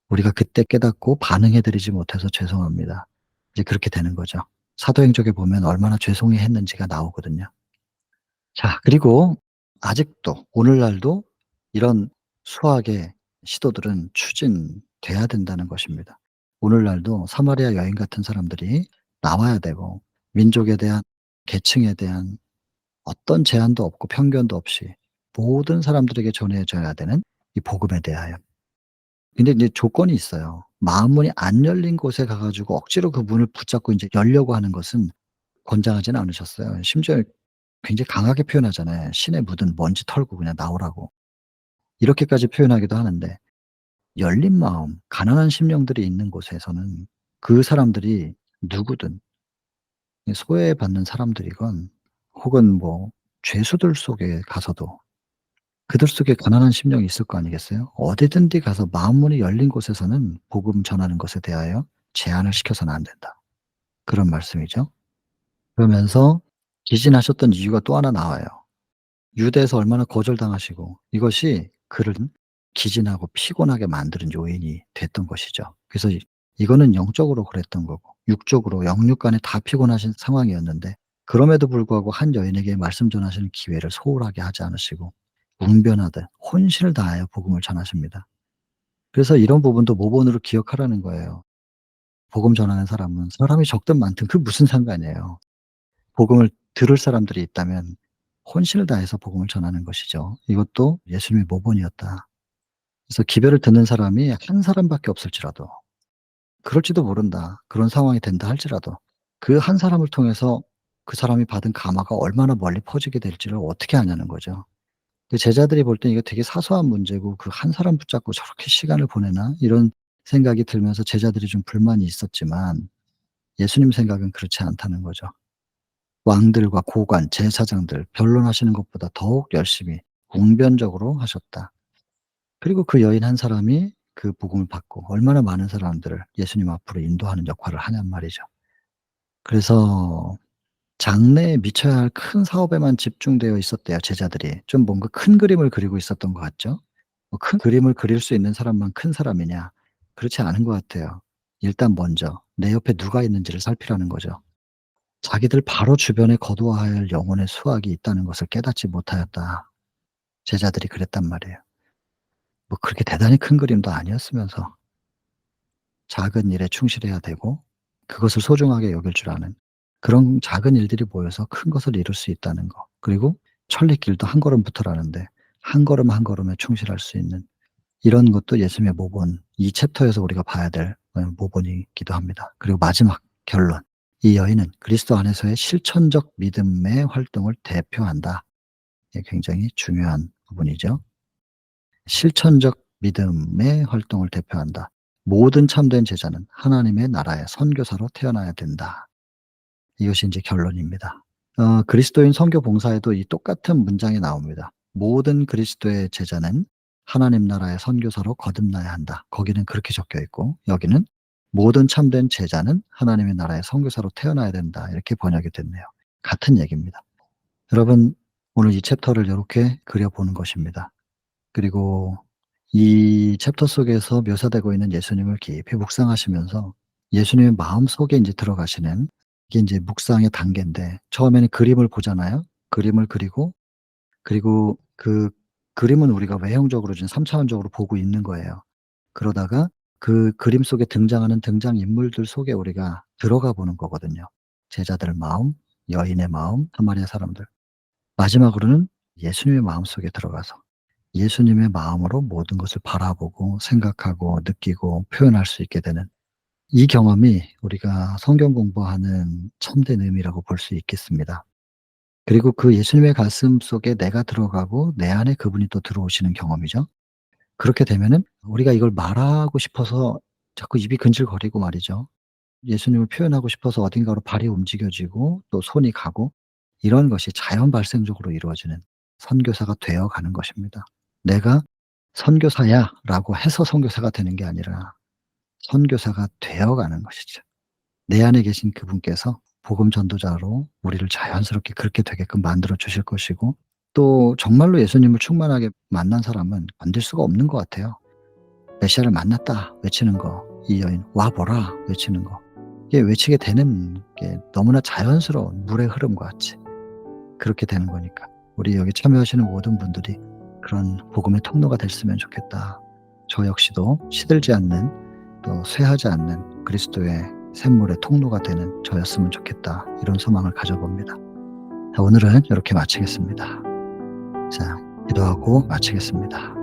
S1: 우리가 그때 깨닫고 반응해 드리지 못해서 죄송합니다.' 이제 그렇게 되는 거죠. 사도행적에 보면 얼마나 죄송해 했는지가 나오거든요. 자, 그리고 아직도 오늘날도 이런 수학의 시도들은 추진돼야 된다는 것입니다. 오늘날도 사마리아 여인 같은 사람들이 나와야 되고 민족에 대한 계층에 대한 어떤 제한도 없고 편견도 없이 모든 사람들에게 전해져야 되는 이 복음에 대하여. 근데 인제 조건이 있어요. 마음 문이 안 열린 곳에 가 가지고 억지로 그 문을 붙잡고 인제 열려고 하는 것은 권장하지는 않으셨어요. 심지어 굉장히 강하게 표현하잖아요. "신에 묻은 먼지 털고 그냥 나오라."고. 이렇게까지 표현하기도 하는데 열린 마음, 가난한 심령들이 있는 곳에서는 그 사람들이 누구든 소외받는 사람들이건 혹은 뭐 죄수들 속에 가서도 그들 속에 가난한 심령이 있을 거 아니겠어요? 어디든지 가서 마음 문이 열린 곳에서는 복음 전하는 것에 대하여 제한을 시켜서는 안 된다. 그런 말씀이죠. 그러면서 기진하셨던 이유가 또 하나 나와요. 유대에서 얼마나 거절당하시고 이것이 그를 기진하고 피곤하게 만드는 요인이 됐던 것이죠. 그래서 이거는 영적으로 그랬던 거고 육적으로 영육 간에 다 피곤하신 상황이었는데 그럼에도 불구하고 한 여인에게 말씀 전하시는 기회를 소홀하게 하지 않으시고 웅변하되 혼신을 다하여 복음을 전하십니다. 그래서 이런 부분도 모본으로 기억하라는 거예요. 복음 전하는 사람은 사람이 적든 많든 그 무슨 상관이에요. 복음을 들을 사람들이 있다면 혼신을 다해서 복음을 전하는 것이죠. 이것도 예수님의 모본이었다. 그래서 기별을 듣는 사람이 한 사람밖에 없을지라도 그럴지도 모른다. 그런 상황이 된다 할지라도 그 한 사람을 통해서 그 사람이 받은 감화가 얼마나 멀리 퍼지게 될지를 어떻게 아냐는 거죠. 그 제자들이 볼 땐 이게 되게 사소한 문제고 '그 한 사람 붙잡고 저렇게 시간을 보내나?' 이런 생각이 들면서 제자들이 좀 불만이 있었지만 예수님 생각은 그렇지 않다는 거죠. 왕들과 고관, 제사장들 변론하시는 것보다 더욱 열심히 웅변적으로 하셨다. 그리고 그 여인 한 사람이 그 복음을 받고 얼마나 많은 사람들을 예수님 앞으로 인도하는 역할을 하냔 말이죠. 그래서 장래에 미쳐야 할 큰 사업에만 집중되어 있었대요, 제자들이. 좀 뭔가 큰 그림을 그리고 있었던 것 같죠. 뭐 큰 그림을 그릴 수 있는 사람만 큰 사람이냐? 그렇지 않은 것 같아요. 일단 먼저 내 옆에 누가 있는지를 살피라는 거죠. 자기들 바로 주변에 거두어야 할 영혼의 수확이 있다는 것을 깨닫지 못하였다. 제자들이 그랬단 말이에요. 뭐 그렇게 대단히 큰 그림도 아니었으면서 작은 일에 충실해야 되고 그것을 소중하게 여길 줄 아는 그런 작은 일들이 모여서 큰 것을 이룰 수 있다는 거. 그리고 천리길도 한 걸음부터라는데 한 걸음 한 걸음에 충실할 수 있는 이런 것도 예수님의 모본 이 챕터에서 우리가 봐야 될 모본이기도 합니다. 그리고 마지막 결론. 이 여인은 그리스도 안에서의 실천적 믿음의 활동을 대표한다. 이게 굉장히 중요한 부분이죠. 실천적 믿음의 활동을 대표한다. 모든 참된 제자는 하나님의 나라의 선교사로 태어나야 된다. 이것이 인제 결론입니다. 그리스도인 선교 봉사에도 이 똑같은 문장이 나옵니다. 모든 그리스도의 제자는 하나님 나라의 선교사로 거듭나야 한다. 거기는 그렇게 적혀 있고 여기는 모든 참된 제자는 하나님의 나라의 선교사로 태어나야 된다. 이렇게 번역이 됐네요. 같은 얘기입니다. 여러분 오늘 이 챕터를 요렇게 그려보는 것입니다. 그리고 이 챕터 속에서 묘사되고 있는 예수님을 깊이 묵상하시면서 예수님의 마음속에 인제 들어가시는 이게 인제 묵상의 단계인데 처음에는 그림을 보잖아요. 그림을 그리고 그 그림은 우리가 외형적으로 지금 3차원적으로 보고 있는 거예요. 그러다가 그 그림 속에 등장하는 등장인물들 속에 우리가 들어가 보는 거거든요. 제자들 마음, 여인의 마음, 사마리아 사람들. 마지막으로는 예수님의 마음속에 들어가서 예수님의 마음으로 모든 것을 바라보고 생각하고 느끼고 표현할 수 있게 되는 이 경험이 우리가 성경 공부하는 참된 의미라고 볼 수 있겠습니다. 그리고 그 예수님의 가슴 속에 내가 들어가고 내 안에 그분이 또 들어오시는 경험이죠. 그렇게 되면은 우리가 이걸 말하고 싶어서 자꾸 입이 근질거리고 말이죠. 예수님을 표현하고 싶어서 어딘가로 발이 움직여지고 또 손이 가고 이런 것이 자연 발생적으로 이루어지는 선교사가 되어 가는 것입니다. 내가 "선교사야."라고 해서 선교사가 되는 게 아니라 선교사가 되어 가는 것이죠. 내 안에 계신 그분께서 복음 전도자로 우리를 자연스럽게 그렇게 되게끔 만들어 주실 것이고 또 정말로 예수님을 충만하게 만난 사람은 건들 수가 없는 것 같아요. "메시아를 만났다." 외치는 거, 이 여인 "와 보라." 외치는 거. 이게 외치게 되는 게 너무나 자연스러운 물의 흐름과 같이 그렇게 되는 거니까 우리 여기 참여하시는 모든 분들이 그런 복음의 통로가 됐으면 좋겠다. 저 역시도 시들지 않는 또 쇠하지 않는 그리스도의 샘물의 통로가 되는 저였으면 좋겠다. 이런 소망을 가져봅니다. 자, 오늘은 이렇게 마치겠습니다. 자, 기도하고 마치겠습니다.